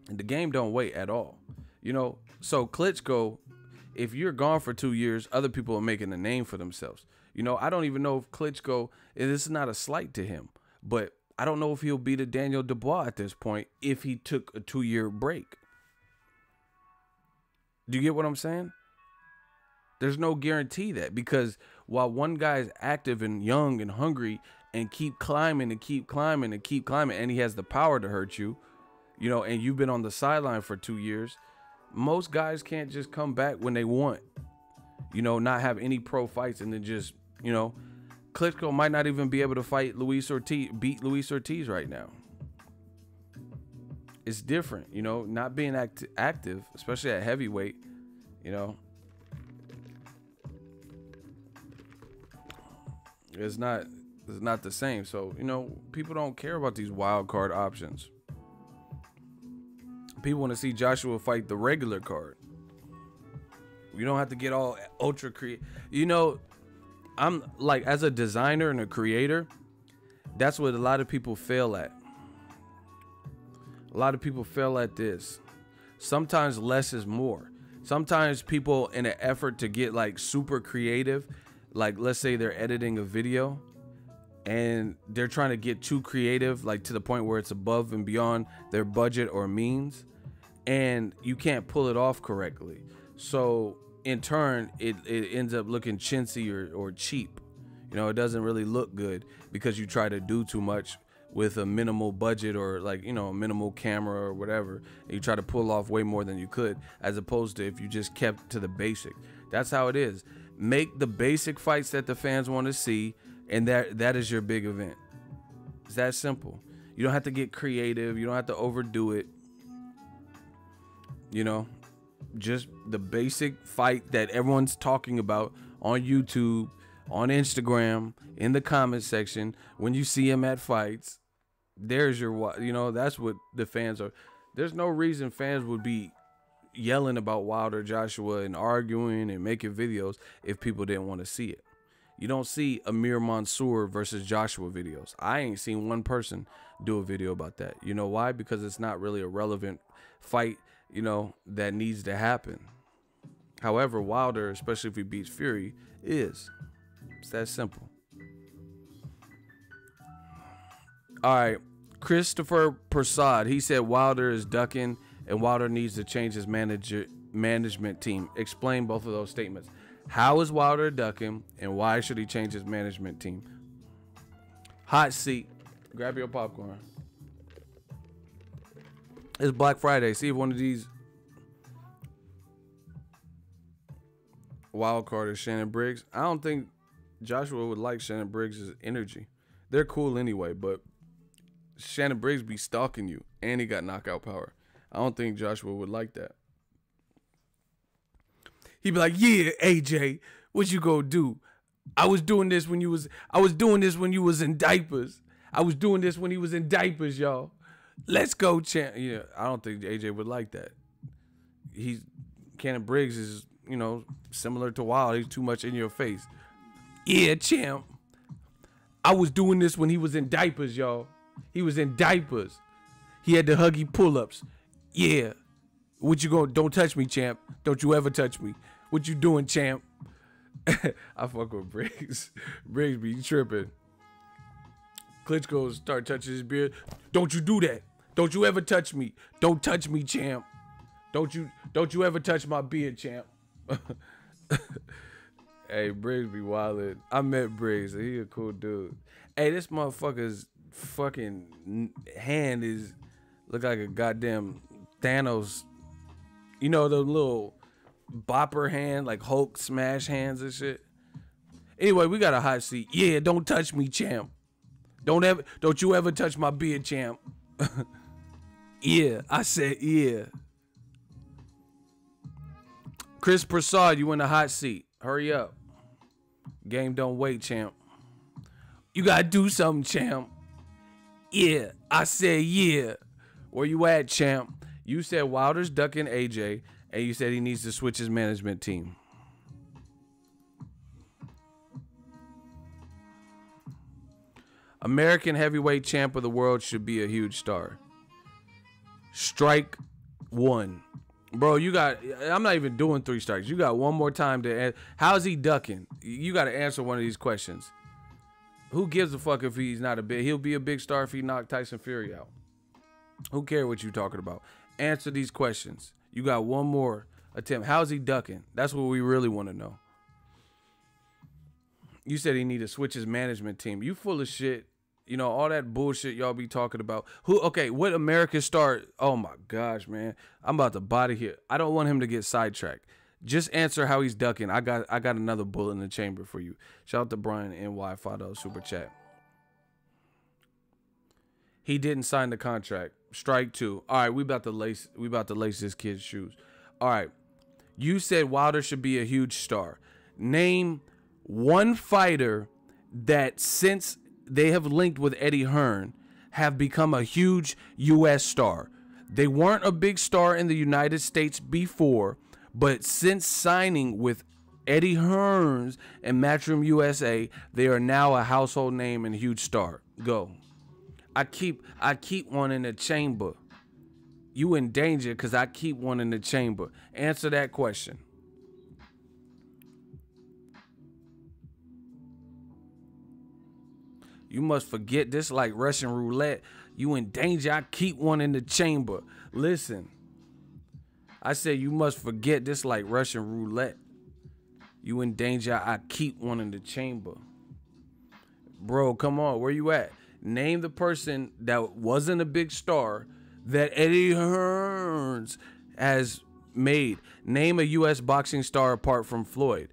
Speaker 1: And the game don't wait at all. You know, so Klitschko, if you're gone for 2 years, other people are making a name for themselves. You know, I don't even know if Klitschko, and this is not a slight to him, but I don't know if he'll beat a Daniel Dubois at this point if he took a 2-year break. Do you get what I'm saying? There's no guarantee that, because while one guy is active and young and hungry and keep climbing and keep climbing and keep climbing, and he has the power to hurt you, you know, and you've been on the sideline for 2 years, most guys can't just come back when they want, you know, not have any pro fights and then just, you know, Klitschko might not even be able to fight beat Luis Ortiz right now. It's different, you know, not being active, especially at heavyweight, you know. It's not the same. So, you know, people don't care about these wild card options. People want to see Joshua fight the regular card. You don't have to get all ultra creative. You know, I'm like, as a designer and a creator, that's what a lot of people fail at. A lot of people fail at this. Sometimes less is more. Sometimes people, in an effort to get like super creative, like let's say they're editing a video and they're trying to get too creative, like to the point where it's above and beyond their budget or means, and you can't pull it off correctly. So in turn, it ends up looking chintzy or cheap. You know, it doesn't really look good because you try to do too much with a minimal budget, or like, you know, a minimal camera or whatever. And you try to pull off way more than you could, as opposed to if you just kept to the basic. That's how it is. Make the basic fights that the fans want to see, and that is your big event. It's that simple. You don't have to get creative. You don't have to overdo it. You know, just the basic fight that everyone's talking about on YouTube, on Instagram, in the comment section, when you see him at fights. There's your, you know, that's what the fans are. There's no reason fans would be yelling about Wilder, Joshua, and arguing and making videos if people didn't want to see it. You don't see Amir Mansour versus Joshua videos. I ain't seen one person do a video about that. You know why? Because it's not really a relevant fight, you know, that needs to happen. However, Wilder, especially if he beats Fury, is. It's that simple. All right, Christopher Prasad, he said Wilder is ducking and Wilder needs to change his management team. Explain both of those statements. How is Wilder ducking, and why should he change his management team? Hot seat. Grab your popcorn. It's Black Friday. See if one of these wild card is Shannon Briggs. I don't think Joshua would like Shannon Briggs' energy. They're cool anyway, but Shannon Briggs be stalking you, and he got knockout power. I don't think Joshua would like that. He'd be like, "Yeah, AJ, what you gonna do? I was doing this when you was in diapers. I was doing this when he was in diapers, y'all. Let's go, champ." Yeah, I don't think AJ would like that. Shannon Briggs is, you know, similar to Wild. He's too much in your face. "Yeah, champ. I was doing this when he was in diapers, y'all. He was in diapers. He had the huggy pull-ups. Yeah. What you gonna? Don't touch me, champ. Don't you ever touch me. What you doing, champ?" I fuck with Briggs. Briggs be tripping. Klitschko start touching his beard. "Don't you do that. Don't you ever touch me. Don't touch me, champ. Don't you ever touch my beard, champ." Hey, Briggs be wildin'. I met Briggs. He a cool dude. Hey, this motherfucker's fucking hand look like a goddamn Thanos. You know, the little bopper hand, like Hulk smash hands and shit. Anyway, we got a hot seat. "Yeah, don't touch me, champ. Don't you ever touch my beard, champ." Yeah, I said yeah. Chris Prasad, you in the hot seat. Hurry up. Game don't wait, champ. "You gotta do something, champ." "Yeah, I said yeah." Where you at, champ? You said Wilder's ducking AJ, and you said he needs to switch his management team. American heavyweight champ of the world should be a huge star. Strike one. Bro, I'm not even doing 3 strikes. You got one more time to answer. How's he ducking? You got to answer one of these questions. Who gives a fuck if he's not he'll be a big star if he knocked Tyson Fury out. Who cares what you talking about? Answer these questions. You got one more attempt. How's he ducking? That's what we really want to know. You said he need to switch his management team. You full of shit. You know, all that bullshit y'all be talking about. Okay, what American star? Oh my gosh, man. I'm about to body here. I don't want him to get sidetracked. Just answer how he's ducking. I got another bullet in the chamber for you. Shout out to Brian NY5 super chat. He didn't sign the contract. Strike 2. All right, we about to lace this kid's shoes. All right. You said Wilder should be a huge star. Name one fighter that, since they have linked with Eddie Hearn, have become a huge U.S. star. They weren't a big star in the United States before, but since signing with Eddie Hearns and Matchroom USA, they are now a household name and huge star. Go. I keep one in the chamber. You in danger because I keep one in the chamber. Answer that question. You must forget this like Russian roulette. You in danger. I keep one in the chamber. Listen. I said you must forget this like Russian roulette. You in danger. I keep one in the chamber. Bro, come on. Where you at? Name the person that wasn't a big star that Eddie Hearns has made. Name a U.S. boxing star apart from Floyd.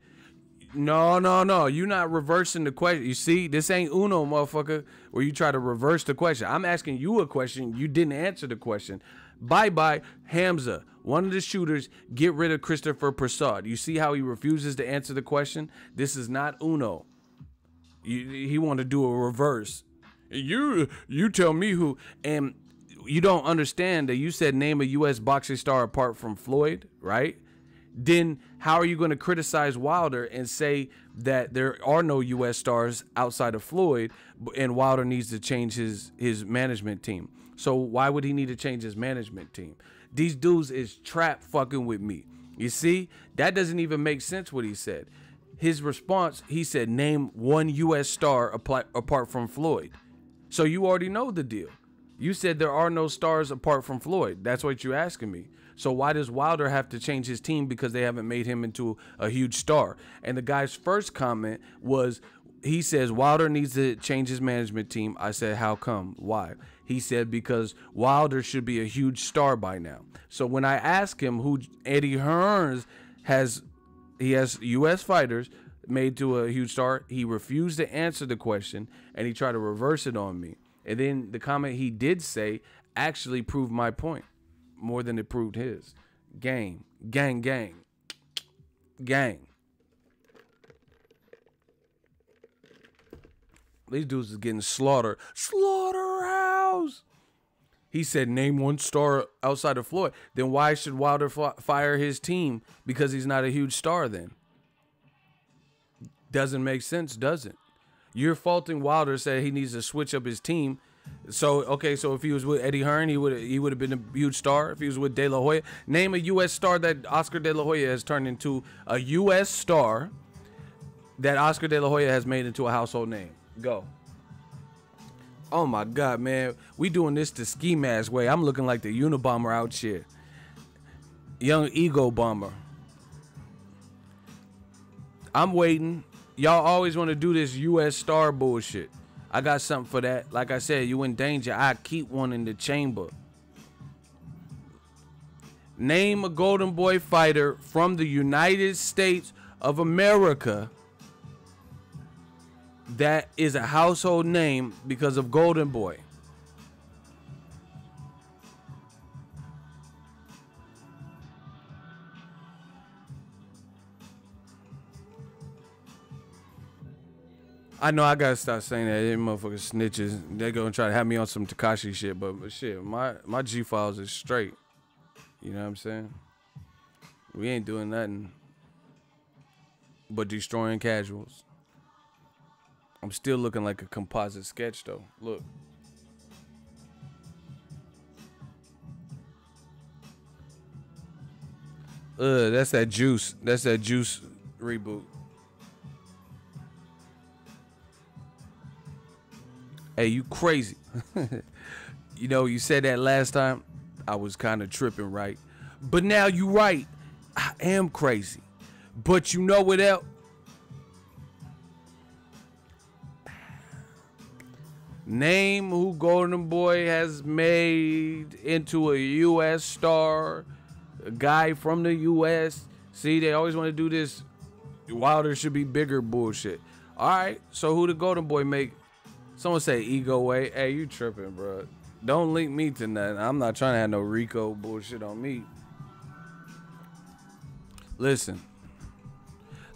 Speaker 1: No. You're not reversing the question. You see, this ain't Uno, motherfucker, where you try to reverse the question. I'm asking you a question. You didn't answer the question. Bye-bye, Hamza. One of the shooters, get rid of Christopher Prasad. You see how he refuses to answer the question? This is not Uno. He want to do a reverse. You tell me who. And you don't understand that you said name a U.S. boxing star apart from Floyd, right? Then how are you going to criticize Wilder and say that there are no U.S. stars outside of Floyd and Wilder needs to change his management team? So why would he need to change his management team? These dudes is trap fucking with me. You see, that doesn't even make sense what he said. His response, he said, name one U.S. star apart from Floyd. So you already know the deal. You said there are no stars apart from Floyd. That's what you're asking me. So why does Wilder have to change his team because they haven't made him into a huge star? And the guy's first comment was, he says Wilder needs to change his management team. I said, how come? Why? He said, because Wilder should be a huge star by now. So when I asked him who Eddie Hearns has, he has U.S. fighters made to a huge star, he refused to answer the question and he tried to reverse it on me. And then the comment he did say actually proved my point more than it proved his. Gang. These dudes is getting slaughtered. Slaughterhouse. He said, name one star outside of Floyd. Then why should Wilder fire his team because he's not a huge star then? Doesn't make sense, does it? You're faulting Wilder, said he needs to switch up his team. So, okay, so if he was with Eddie Hearn, he would have been a huge star. If he was with De La Hoya, name a U.S. star that Oscar De La Hoya has turned into a U.S. star that Oscar De La Hoya has made into a household name. Go. Oh, my God, man. We doing this the ski mask way. I'm looking like the Unabomber out here. Young ego bomber. I'm waiting. Y'all always want to do this U.S. star bullshit. I got something for that. Like I said, you in danger. I keep one in the chamber. Name a Golden Boy fighter from the United States of America that is a household name because of Golden Boy. I know I gotta stop saying that. Them motherfuckers snitches. They gonna try to have me on some Tekashi shit, but shit, my G files is straight. You know what I'm saying? We ain't doing nothing but destroying casuals. I'm still looking like a composite sketch though. Look. That's that Juice. That's that Juice reboot. Hey, you crazy. You know, you said that last time. I was kind of tripping, right? But now you right. I am crazy. But you know what else? Name who Golden Boy has made into a U.S. star. A guy from the U.S. See, they always want to do this Wilder should be bigger bullshit. All right, so who the Golden Boy make? Someone say Ego Way. Hey, you tripping, bro. Don't link me to nothing. I'm not trying to have no Rico bullshit on me. Listen,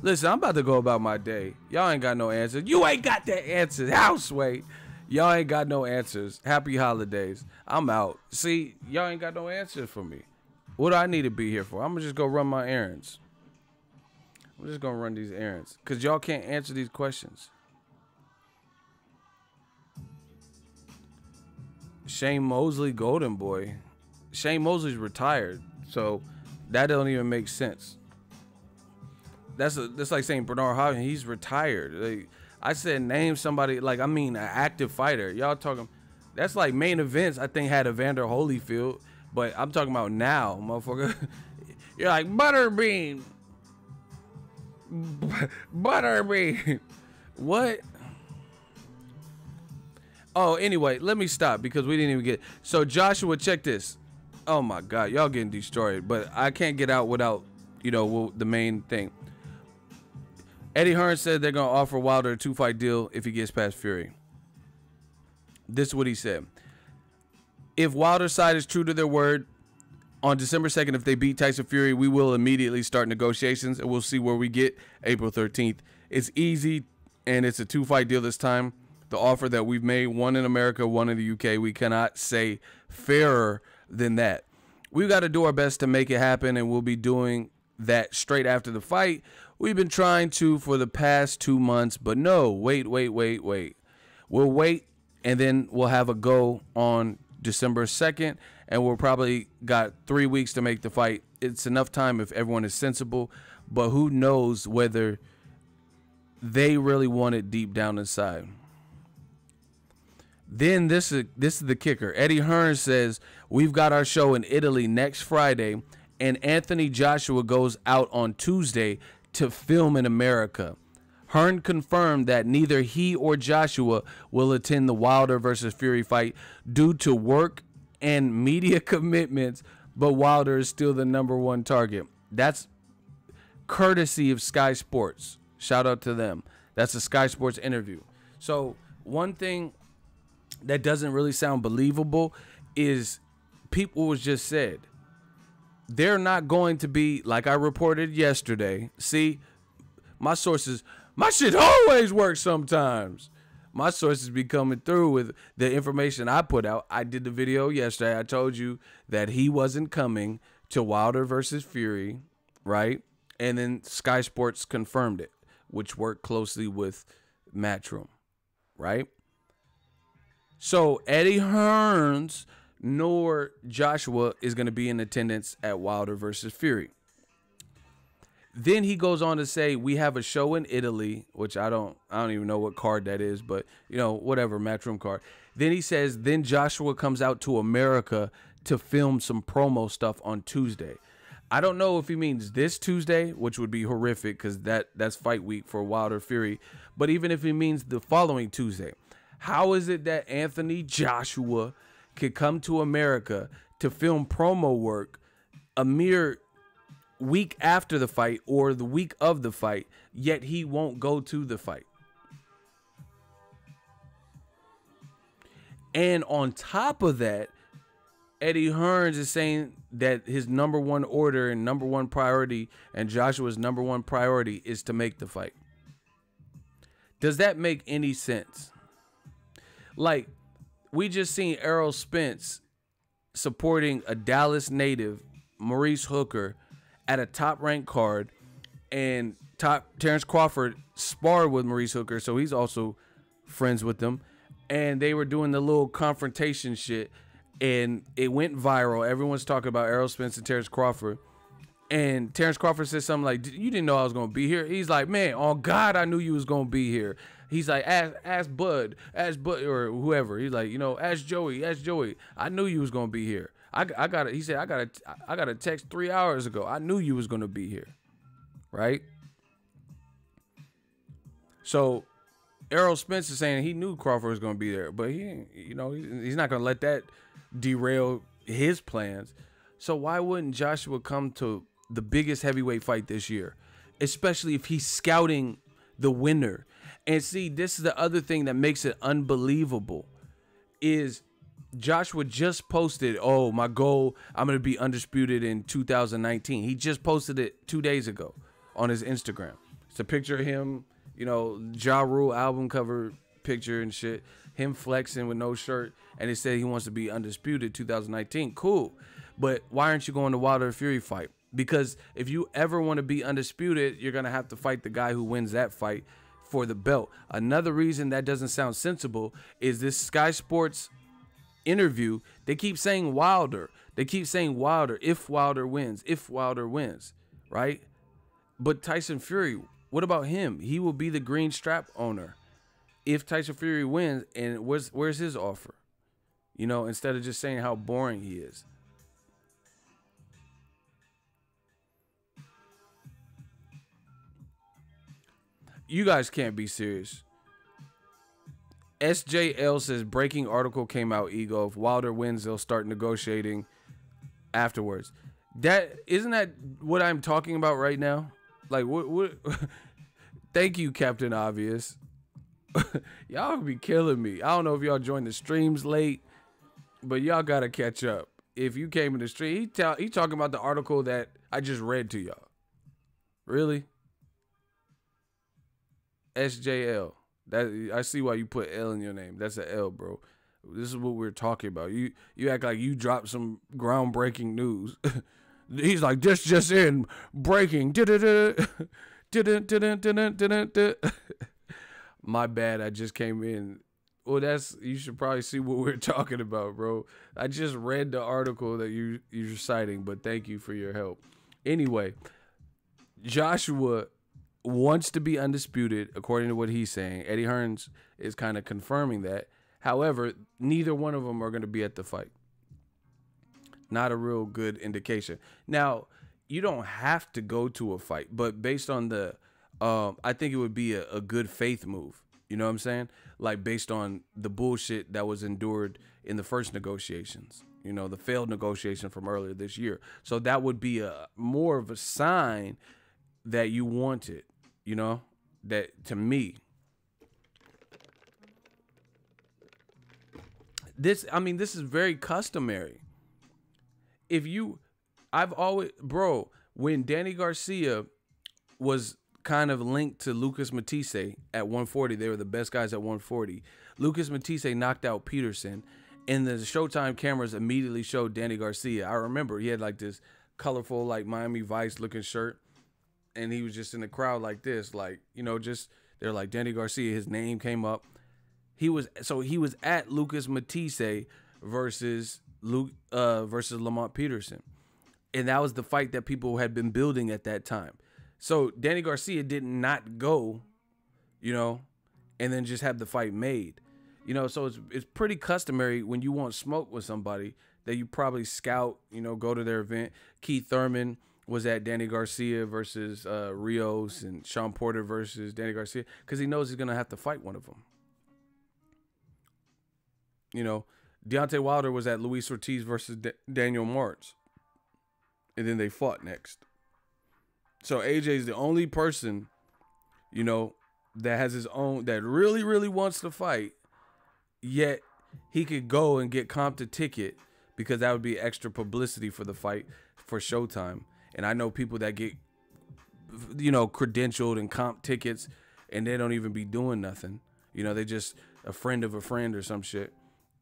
Speaker 1: I'm about to go about my day. Y'all ain't got no answers. You ain't got the answers. Houseway. Y'all ain't got no answers. Happy holidays. I'm out. See, y'all ain't got no answers for me. What do I need to be here for? I'm going to just go run my errands. I'm just going to run these errands. Because y'all can't answer these questions. Shane Mosley, Golden Boy. Shane Mosley's retired, so that don't even make sense. That's like saying Bernard Hopkins, he's retired. Like, I said, name somebody, like, I mean, an active fighter. Y'all talking, that's like main events, I think, had Evander Holyfield, but I'm talking about now, motherfucker. You're like, Butterbean. Butterbean. What? Oh, anyway, let me stop because we didn't even get. So, Joshua, check this. Oh, my God. Y'all getting destroyed, but I can't get out without, you know, the main thing. Eddie Hearn said they're going to offer Wilder a 2-fight deal if he gets past Fury. This is what he said. If Wilder's side is true to their word, on December 2nd, if they beat Tyson Fury, we will immediately start negotiations, and we'll see where we get April 13th. It's easy, and it's a 2-fight deal this time. The offer that we've made, one in America, one in the UK, we cannot say fairer than that. We've got to do our best to make it happen, and we'll be doing that straight after the fight. We've been trying to for the past 2 months, but no, wait. We'll wait, and then we'll have a go on December 2nd, and we'll probably got 3 weeks to make the fight. It's enough time if everyone is sensible, but who knows whether they really want it deep down inside. Then this is the kicker. Eddie Hearn says, we've got our show in Italy next Friday, and Anthony Joshua goes out on Tuesday to film in America. Hearn confirmed that neither he or Joshua will attend the Wilder versus Fury fight due to work and media commitments, but Wilder is still the #1 target. That's courtesy of Sky Sports. Shout out to them. That's a Sky Sports interview. So one thing that doesn't really sound believable is people was just said, they're not going to be, like I reported yesterday. See, my sources, my shit always works sometimes. My sources be coming through with the information I put out. I did the video yesterday. I told you that he wasn't coming to Wilder versus Fury, right? And then Sky Sports confirmed it, which worked closely with Matchroom, right? So Eddie Hearns nor Joshua is going to be in attendance at Wilder versus Fury. Then he goes on to say, we have a show in Italy, which I don't even know what card that is, but you know, whatever, Matchroom card. Then he says, then Joshua comes out to America to film some promo stuff on Tuesday. I don't know if he means this Tuesday, which would be horrific because that's fight week for Wilder Fury. But even if he means the following Tuesday, how is it that Anthony Joshua could come to America to film promo work a mere week after the fight or the week of the fight, yet he won't go to the fight? And on top of that, Eddie Hearns is saying that his #1 order and #1 priority and Joshua's #1 priority is to make the fight. Does that make any sense? Like, we just seen Errol Spence supporting a Dallas native, Maurice Hooker, at a top-ranked card, and Terrence Crawford sparred with Maurice Hooker, so he's also friends with them, and they were doing the little confrontation shit, and it went viral. Everyone's talking about Errol Spence and Terrence Crawford, and Terrence Crawford said something like, you didn't know I was going to be here? He's like, man, on God, I knew you was going to be here. He's like, ask Bud, or whoever. He's like, you know, ask Joey. I knew you was going to be here. I got it. He said, I got a text 3 hours ago. I knew you was going to be here. Right? So Errol Spence is saying he knew Crawford was going to be there, but he's not going to let that derail his plans. So why wouldn't Joshua come to the biggest heavyweight fight this year, especially if he's scouting the winner? And see, this is the other thing that makes it unbelievable is Joshua just posted, oh, my goal, I'm going to be undisputed in 2019. He just posted it 2 days ago on his Instagram. It's a picture of him, you know, Ja Rule album cover picture and shit, him flexing with no shirt, and it said he wants to be undisputed 2019. Cool. But why aren't you going to Wilder Fury fight? Because if you ever want to be undisputed, you're going to have to fight the guy who wins that fight for the belt. Another reason that doesn't sound sensible is this Sky Sports interview, they keep saying Wilder. They keep saying Wilder, if Wilder wins, right? But Tyson Fury, what about him? He will be the green strap owner if Tyson Fury wins. And where's his offer? You know, instead of just saying how boring he is. You guys can't be serious. SJL says breaking article came out, Ego. If Wilder wins, they'll start negotiating afterwards. Isn't that what I'm talking about right now? Like what thank you, Captain Obvious. Y'all be killing me. I don't know if y'all joined the streams late, but y'all gotta catch up. If you came in the stream, he talking about the article that I just read to y'all. Really? SJL. That I see why you put L in your name. That's an L, bro. This is what we're talking about. You act like you dropped some groundbreaking news. He's like, this just in breaking. My bad. I just came in. Well, you should probably see what we're talking about, bro. I just read the article that you're citing, but thank you for your help. Anyway, Joshua wants to be undisputed, according to what he's saying. Eddie Hearns is kind of confirming that. However, neither one of them are going to be at the fight. Not a real good indication. Now, you don't have to go to a fight, but based on the, I think it would be a good faith move. You know what I'm saying? Like based on the bullshit that was endured in the first negotiations. You know, the failed negotiation from earlier this year. So that would be more of a sign that you want it. You know, that to me, this is very customary. When Danny Garcia was kind of linked to Lucas Matisse at 140, they were the best guys at 140. Lucas Matisse knocked out Peterson, and the Showtime cameras immediately showed Danny Garcia. I remember he had like this colorful, like Miami Vice looking shirt. And he was just in the crowd like this, like, you know, just they're like Danny Garcia. His name came up. He was at Lucas Matisse versus Lamont Peterson, and that was the fight that people had been building at that time. So Danny Garcia did not go, you know, and then just have the fight made, you know. So it's pretty customary when you want smoke with somebody that you probably scout, you know, go to their event. Keith Thurman was at Danny Garcia versus Rios, and Sean Porter versus Danny Garcia, because he knows he's going to have to fight one of them. You know, Deontay Wilder was at Luis Ortiz versus Daniel Martz, and then they fought next. So AJ's the only person, you know, that has his own, that really, really wants to fight, yet he could go and get comped a ticket because that would be extra publicity for the fight for Showtime. And I know people that get, you know, credentialed and comp tickets, and they don't even be doing nothing. You know, they just a friend of a friend or some shit.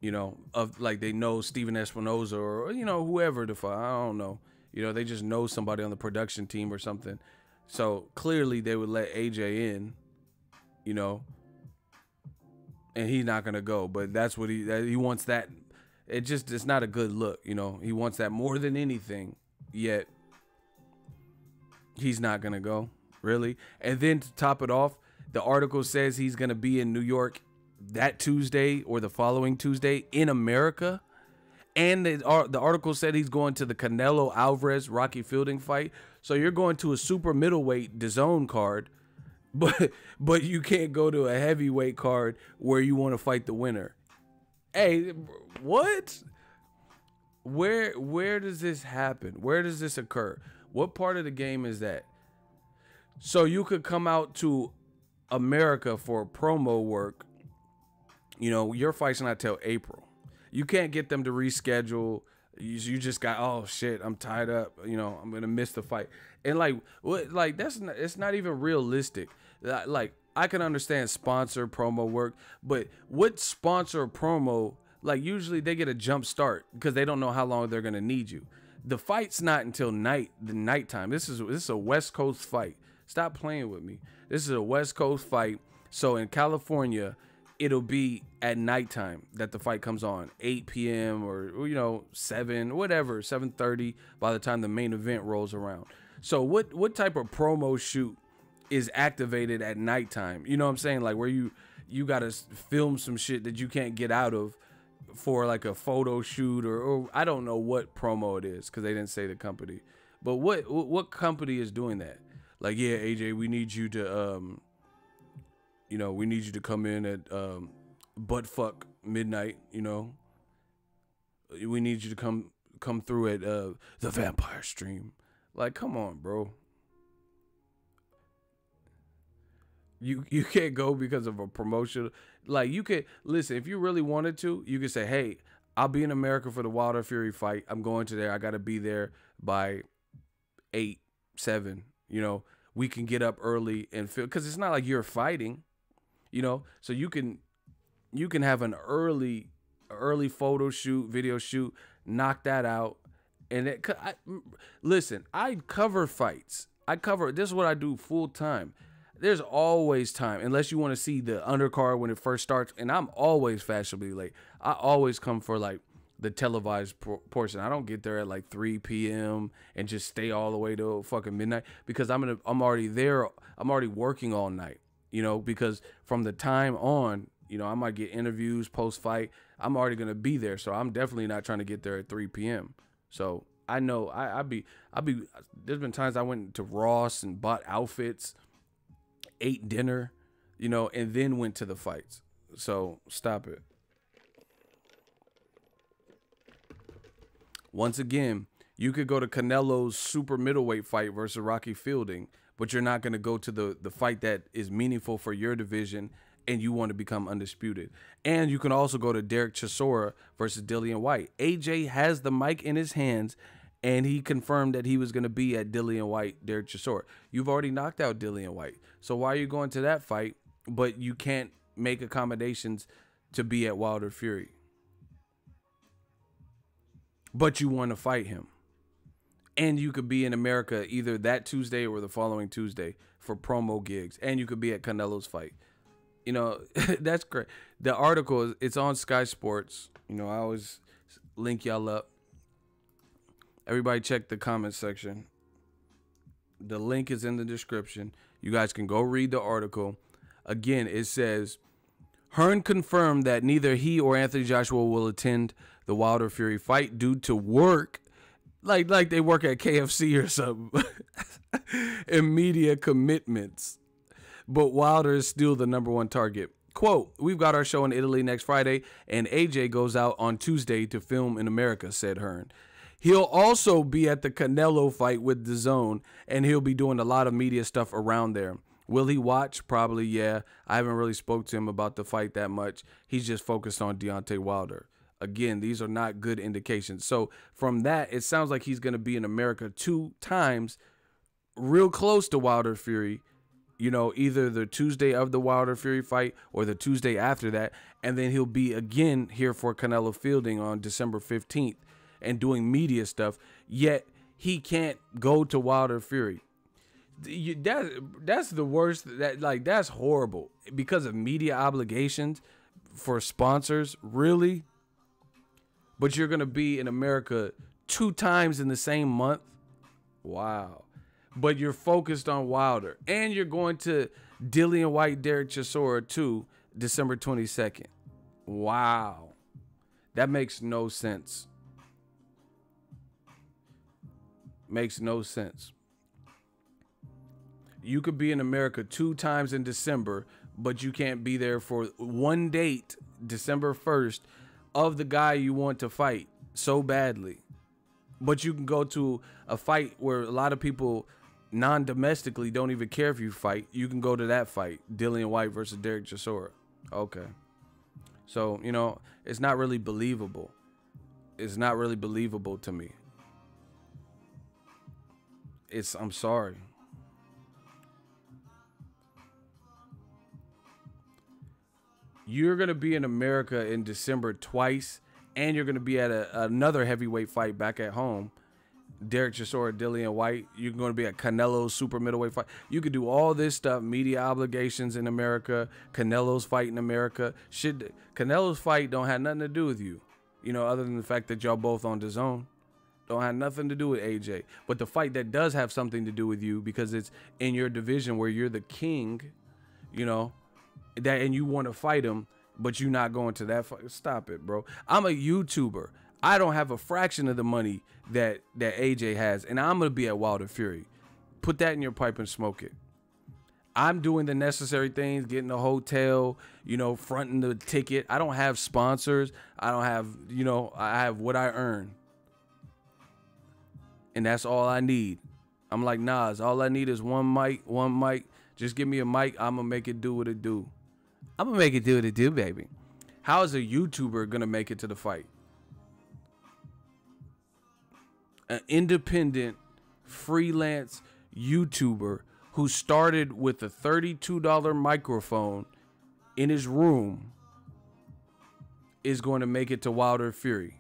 Speaker 1: You know, of like they know Steven Espinoza or, you know, whoever the fuck, I don't know. You know, they just know somebody on the production team or something. So clearly they would let AJ in, you know, and he's not gonna go. But that's what he wants. That it's not a good look. You know, he wants that more than anything. Yet he's not gonna go, really. And then to top it off, the article says he's gonna be in New York that Tuesday or the following Tuesday in America. And the article said he's going to the Canelo Alvarez Rocky Fielding fight. So you're going to a super middleweight DAZN card, but you can't go to a heavyweight card where you want to fight the winner. Hey, what? Where does this happen? Where does this occur? What part of the game is that? So you could come out to America for promo work. You know, your fight's not till April. You can't get them to reschedule. You just got, oh shit, I'm tied up. You know, I'm gonna miss the fight. And like, what? Like it's not even realistic. Like I can understand sponsor promo work, but what sponsor promo? Like usually they get a jump start because they don't know how long they're gonna need you. The fight's not until nighttime. This is a West Coast fight. Stop playing with me. This is a West Coast fight. So in California, it'll be at nighttime that the fight comes on, 8 p.m. or 7, whatever, 7:30 by the time the main event rolls around. So what type of promo shoot is activated at nighttime? You know what I'm saying? Like where you got to film some shit that you can't get out of for like a photo shoot or I don't know what promo it is because they didn't say the company. But what company is doing that? Like, yeah, AJ, we need you to we need you to come in at butt fuck midnight, We need you to come through at the Vampire Stream. Like, come on, bro. You can't go because of a promotion. Like, you could listen, if you really wanted to, you could say, hey, I'll be in America for the Wilder Fury fight. I'm going to there. I got to be there by 8, 7. We can get up early and feel, because it's not like you're fighting, so you can have an early photo shoot, video shoot, knock that out. And listen, I cover fights. This is what I do full time. There's always time, unless you want to see the undercard when it first starts. And I'm always fashionably late. I always come for like the televised portion. I don't get there at like 3 p.m. and just stay all the way till fucking midnight because I'm already there. I'm already working all night, because from the time on, I might get interviews post fight. I'm already going to be there. So I'm definitely not trying to get there at 3 p.m. So I know there's been times I went to Ross and bought outfits, ate dinner, and then went to the fights. So stop it. Once again, you could go to Canelo's super middleweight fight versus Rocky Fielding, but you're not going to go to the fight that is meaningful for your division and you want to become undisputed. And you can also go to Derek Chisora versus Dillian White. AJ has the mic in his hands, and he confirmed that he was going to be at Dillian White, Derek Chisora. You've already knocked out Dillian White. So why are you going to that fight, but you can't make accommodations to be at Wilder Fury? But you want to fight him. And you could be in America either that Tuesday or the following Tuesday for promo gigs. And you could be at Canelo's fight. That's great. The article, it's on Sky Sports. I always link y'all up. Everybody check the comment section. The link is in the description. You guys can go read the article. Again, it says, Hearn confirmed that neither he or Anthony Joshua will attend the Wilder Fury fight due to work, like they work at KFC or something, and media commitments. But Wilder is still the #1 target. Quote, we've got our show in Italy next Friday, and AJ goes out on Tuesday to film in America, said Hearn. He'll also be at the Canelo fight with DAZN, and he'll be doing a lot of media stuff around there. Will he watch? Probably, yeah. I haven't really spoke to him about the fight that much. He's just focused on Deontay Wilder. Again, these are not good indications. So from that, it sounds like he's going to be in America 2 times, real close to Wilder Fury, either the Tuesday of the Wilder Fury fight or the Tuesday after that. And then he'll be again here for Canelo Fielding on December 15th and doing media stuff. Yet he can't go to Wilder Fury. That's the worst. That's horrible because of media obligations for sponsors. Really? But you're going to be in America 2 times in the same month? Wow. But you're focused on Wilder. And you're going to Dillian White, Derek Chisora too, December 22nd. Wow. That makes no sense. Makes no sense. You could be in America 2 times in December, but you can't be there for one date, December 1st, of the guy you want to fight so badly. But you can go to a fight where a lot of people non-domestically don't even care if you fight. You can go to that fight, Dillian White versus Derek Chisora. Okay. So, it's not really believable. It's not really believable to me. I'm sorry. You're going to be in America in December twice, and you're going to be at another heavyweight fight back at home Derek Chisora, Dillian White. You're going to be at Canelo's super middleweight fight. You could do all this stuff, media obligations in America, Canelo's fight in America. Canelo's fight don't have nothing to do with you, you know, other than the fact that y'all both on DAZN. Don't have nothing to do with AJ. But the fight that does have something to do with you, because it's in your division where you're the king, you know, that, and you want to fight him, but you're not going to that fight. Stop it, bro. I'm a YouTuber. I don't have a fraction of the money that AJ has, and I'm going to be at Wilder Fury. Put that in your pipe and smoke it. I'm doing the necessary things, getting a hotel, you know, fronting the ticket. I don't have sponsors. I don't have, you know, I have what I earn. And that's all I need. I'm like Nas. All I need is one mic. Just give me a mic. I'm going to make it do what it do. I'm going to make it do what it do, baby. How is a YouTuber going to make it to the fight? An independent, freelance YouTuber who started with a $32 microphone in his room is going to make it to Wilder Fury.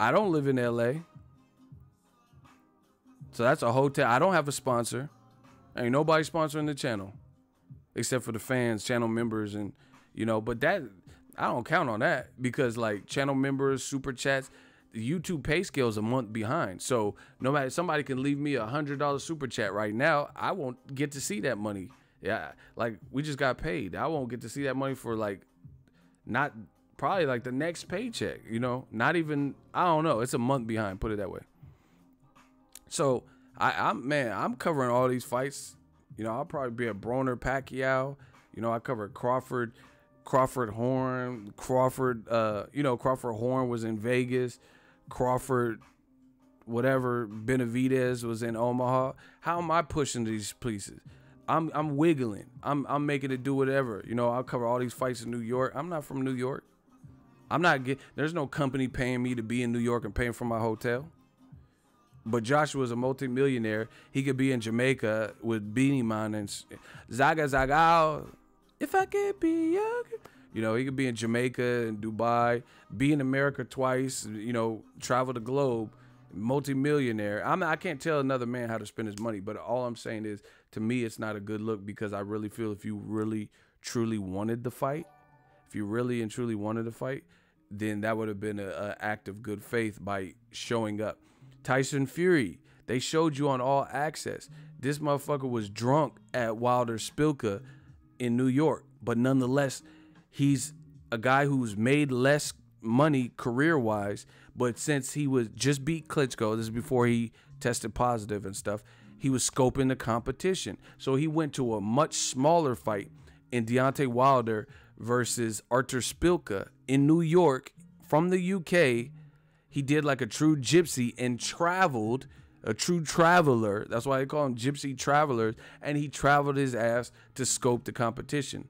Speaker 1: I don't live in LA. So that's a hotel. I don't have a sponsor. Ain't nobody sponsoring the channel except for the fans, channel members, and, you know, but that, I don't count on that because, like, channel members, super chats, the YouTube pay scale is a month behind. So no matter, somebody can leave me $100 super chat right now, I won't get to see that money. Yeah, like, we just got paid. I won't get to see that money for, like, not probably like the next paycheck, you know, not even, I don't know. It's a month behind, put it that way. So I'm covering all these fights. You know, I'll probably be at BRONER, PACQUIAO. You know, I covered Crawford Horn, you know, Crawford Horn was in Vegas. Crawford, whatever, Benavidez was in Omaha. How am I pushing these places? I'm wiggling. I'm making it do whatever. You know, I'll cover all these fights in New York. I'm not from New York. There's no company paying me to be in New York and paying for my hotel. But Joshua's a multimillionaire. He could be in Jamaica with Beanie Man and Zaga Zaga. If I could be young. You know, he could be in Jamaica and Dubai, be in America twice, you know, travel the globe, multimillionaire. I can't tell another man how to spend his money, but all I'm saying is, to me, it's not a good look, because I really feel if you really, truly wanted the fight, then that would have been an act of good faith by showing up. Tyson Fury, they showed you on All Access. This motherfucker was drunk at Wilder Spilka in New York, but nonetheless, he's a guy who's made less money career-wise, but since he was just beat Klitschko, this is before he tested positive and stuff, he was scoping the competition. So he went to a much smaller fight in Deontay Wilder versus Artur Spilka in New York from the UK. He did like a true gypsy and traveled, a true traveler. That's why they call him gypsy travelers. And he traveled his ass to scope the competition.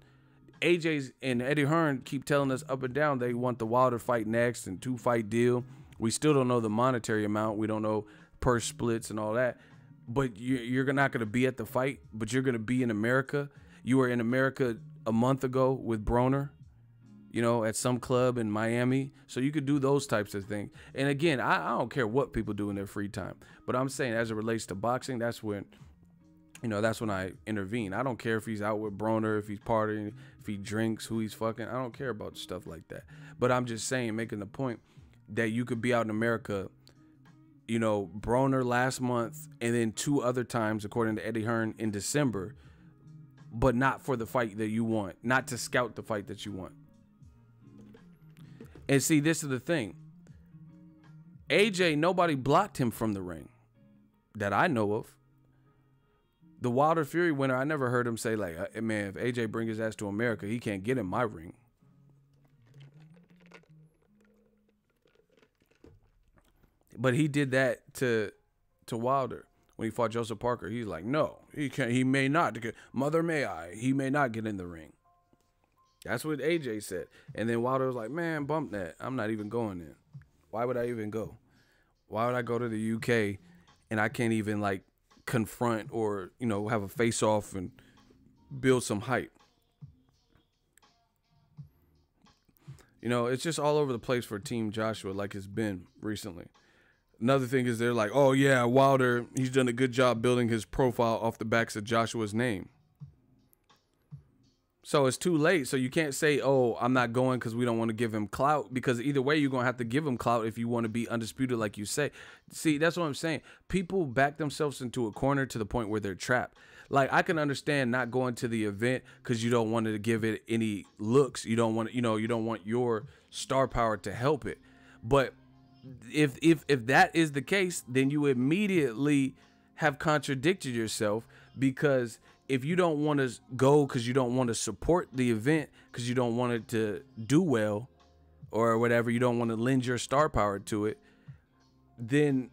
Speaker 1: AJ's and Eddie Hearn keep telling us up and down they want the Wilder fight next and 2-fight deal. We still don't know the monetary amount. We don't know purse splits and all that. But you're not going to be at the fight, but you're going to be in America. You were in America a month ago with BRONER, you know, at some club in Miami. So you could do those types of things. And again, I don't care what people do in their free time. But I'm saying as it relates to boxing, that's when, you know, that's when I intervene. I don't care if he's out with BRONER, if he's partying, if he drinks, who he's fucking. I don't care about stuff like that. But I'm just saying, making the point that you could be out in America, you know, BRONER last month and then 2 other times, according to Eddie Hearn, in December, but not for the fight that you want, not to scout the fight that you want. And see, this is the thing. AJ, nobody blocked him from the ring that I know of. The Wilder Fury winner, I never heard him say, like, hey, man, if AJ bring his ass to America, he can't get in my ring. But he did that to Wilder when he fought Joseph Parker. He's like, no, he can't. He may not. Mother may I. He may not get in the ring. That's what AJ said. And then Wilder was like, man, bump that. I'm not even going in. Why would I even go? Why would I go to the UK and I can't even, like, confront or, you know, have a face-off and build some hype? You know, it's just all over the place for Team Joshua, like it's been recently. Another thing is they're like, oh yeah, Wilder, he's done a good job building his profile off the backs of Joshua's name. So it's too late. So you can't say, oh, I'm not going because we don't want to give him clout, because either way, you're going to have to give him clout if you want to be undisputed, like you say. See, that's what I'm saying. People back themselves into a corner to the point where they're trapped. Like, I can understand not going to the event because you don't want to give it any looks. You don't want, you don't want your star power to help it. But if that is the case, then you immediately have contradicted yourself, because if you don't want to go because you don't want to support the event, because you don't want it to do well or whatever, you don't want to lend your star power to it, then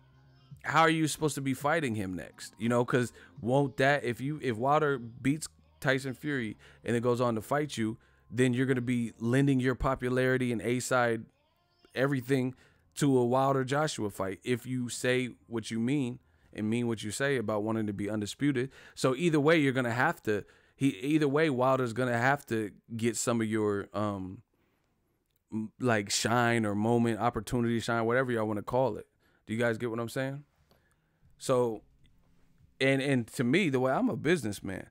Speaker 1: how are you supposed to be fighting him next? Because won't that, if Wilder beats Tyson Fury and it goes on to fight you, then you're going to be lending your popularity and A-side everything to a Wilder Joshua fight if you say what you mean and mean what you say about wanting to be undisputed. So either way, you're gonna have to. Either way, Wilder's gonna have to get some of your like shine or moment, opportunity, shine, whatever y'all want to call it. Do you guys get what I'm saying? So, and to me, the way I'm a businessman,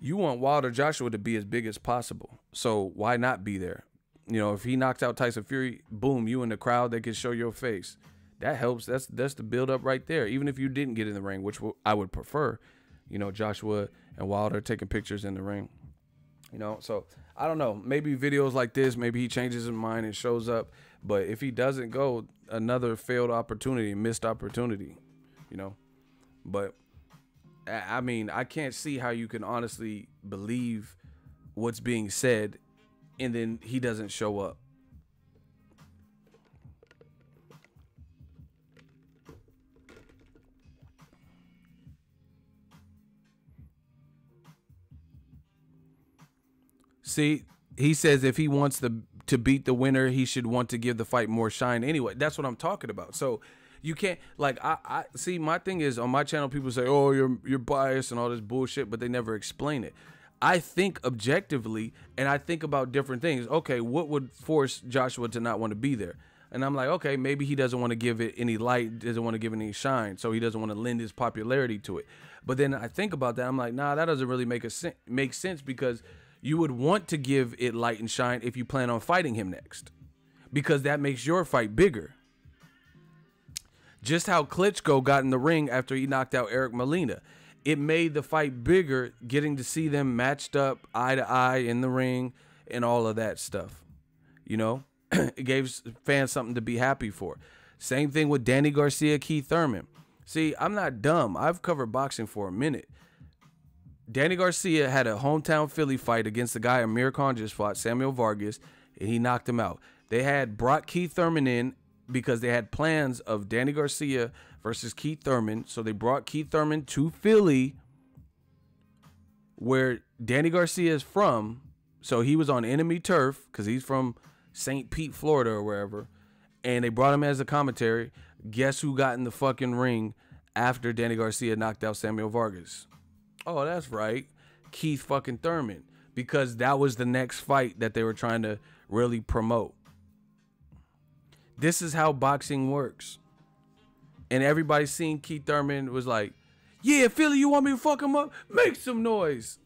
Speaker 1: you want Wilder Joshua to be as big as possible. So why not be there? If he knocks out Tyson Fury, boom, you in the crowd, they can show your face. That helps. That's the build up right there. Even if you didn't get in the ring, which I would prefer, Joshua and Wilder taking pictures in the ring, So I don't know. Maybe videos like this, maybe he changes his mind and shows up. But if he doesn't go, another failed opportunity, missed opportunity, But I mean, I can't see how you can honestly believe what's being said and then he doesn't show up. See, he says if he wants to beat the winner, he should want to give the fight more shine anyway. That's what I'm talking about. So you can't, like, I see, my thing is, on my channel, people say, oh, you're biased and all this bullshit, but they never explain it. I think objectively, and I think about different things. Okay, what would force Joshua to not want to be there? And I'm like, okay, maybe he doesn't want to give it any light, doesn't want to give it any shine, so he doesn't want to lend his popularity to it. But then I think about that, I'm like, nah, that doesn't really make sense, because you would want to give it light and shine if you plan on fighting him next, because that makes your fight bigger. Just how Klitschko got in the ring after he knocked out Eric Molina. It made the fight bigger, getting to see them matched up eye to eye in the ring and all of that stuff. It gave fans something to be happy for. Same thing with Danny Garcia, Keith Thurman. See, I'm not dumb. I've covered boxing for a minute. Danny Garcia had a hometown Philly fight against the guy Amir Khan just fought, Samuel Vargas, and he knocked him out. They had brought Keith Thurman in because they had plans of Danny Garcia versus Keith Thurman. So they brought Keith Thurman to Philly, where Danny Garcia is from. So he was on enemy turf because he's from St. Pete, Florida or wherever. And they brought him as a commentary. Guess who got in the fucking ring after Danny Garcia knocked out Samuel Vargas? Oh, that's right. Keith fucking Thurman. Because that was the next fight that they were trying to really promote. This is how boxing works. And everybody seen Keith Thurman was like, yeah, Philly, you want me to fuck him up? Make some noise.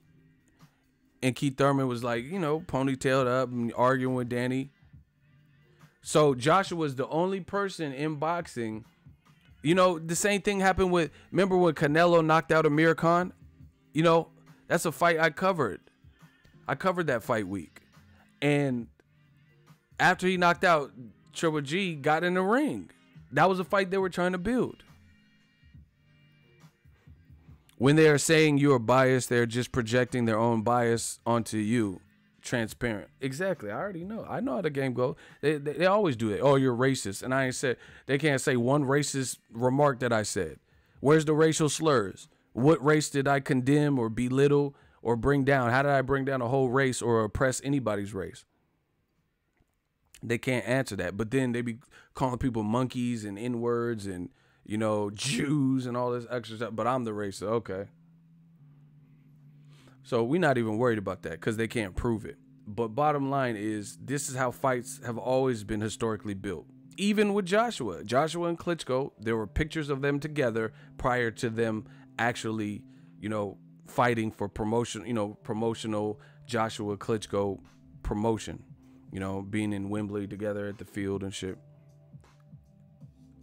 Speaker 1: And Keith Thurman was like, ponytailed up and arguing with Danny. So Joshua was the only person in boxing. The same thing happened with, remember when Canelo knocked out Amir Khan? That's a fight I covered. I covered that fight week. And after he knocked out, Triple G got in the ring. That was a fight they were trying to build. When they are saying you are biased, they're just projecting their own bias onto you. Transparent. Exactly. I already know. I know how the game goes. They always do that. Oh, you're racist. And I ain't said, they can't say one racist remark that I said. Where's the racial slurs? What race did I condemn or belittle or bring down? How did I bring down a whole race or oppress anybody's race? They can't answer that. But then they be calling people monkeys and N-words and, Jews and all this extra stuff. But I'm the racist. Okay. So we're not even worried about that because they can't prove it. But bottom line is, this is how fights have always been historically built. Even with Joshua and Klitschko, there were pictures of them together prior to them actually, fighting for promotion, promotional Joshua Klitschko promotion, being in Wembley together at the field and shit.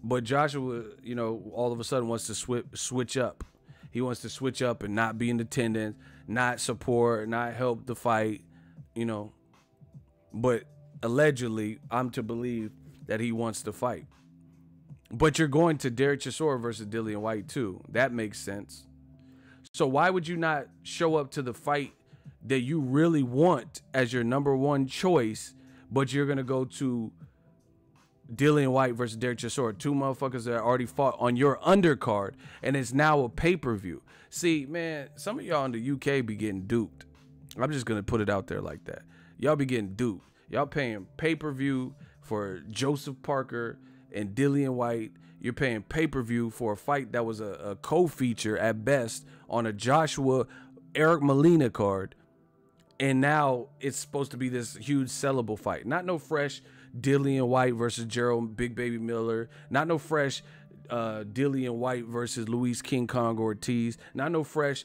Speaker 1: But Joshua, all of a sudden wants to switch up. He wants to switch up and not be in attendance, not support, not help the fight, But allegedly, I'm to believe that he wants to fight. But you're going to Derek Chisora versus Dillian Whyte too. That makes sense. So why would you not show up to the fight that you really want as your number one choice, but you're going to go to Dillian Whyte versus Derek Chisora, two motherfuckers that already fought on your undercard, and it's now a pay-per-view. See, man, some of y'all in the UK be getting duped. I'm just going to put it out there like that. Y'all be getting duped. Y'all paying pay-per-view for Joseph Parker and Dillian Whyte. You're paying pay-per-view for a fight that was a co-feature at best on a Joshua Eric Molina card. And now it's supposed to be this huge sellable fight. Not no fresh Dillian Whyte versus Gerald Big Baby Miller. Not no fresh Dillian Whyte versus Luis King Kong Ortiz. Not no fresh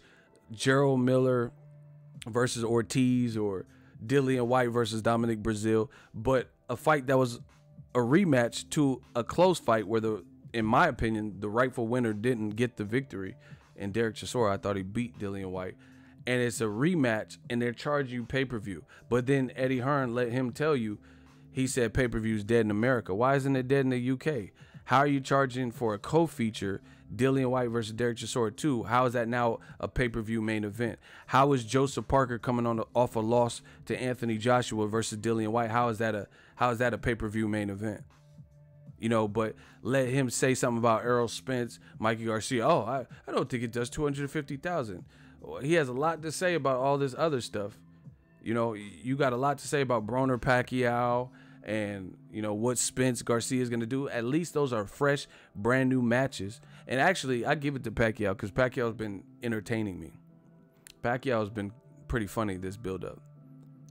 Speaker 1: Gerald Miller versus Ortiz or Dillian Whyte versus Dominic Brazil. But a fight that was a rematch to a close fight where, in my opinion, the rightful winner didn't get the victory. And Derek Chisora, I thought he beat Dillian Whyte. And it's a rematch, and they're charging you pay-per-view. But then Eddie Hearn let him tell you, he said pay-per-view is dead in America. Why isn't it dead in the UK? How are you charging for a co-feature, Dillian Whyte versus Derek Chisora 2? How is that now a pay-per-view main event? How is Joseph Parker coming off a loss to Anthony Joshua versus Dillian Whyte? How is that a pay-per-view main event? But let him say something about Errol Spence, Mikey Garcia. Oh, I don't think it does 250,000. He has a lot to say about all this other stuff. You got a lot to say about BRONER PACQUIAO and, what Spence Garcia is going to do. At least those are fresh, brand new matches. And actually, I give it to Pacquiao because Pacquiao has been entertaining me. Pacquiao has been pretty funny this build-up.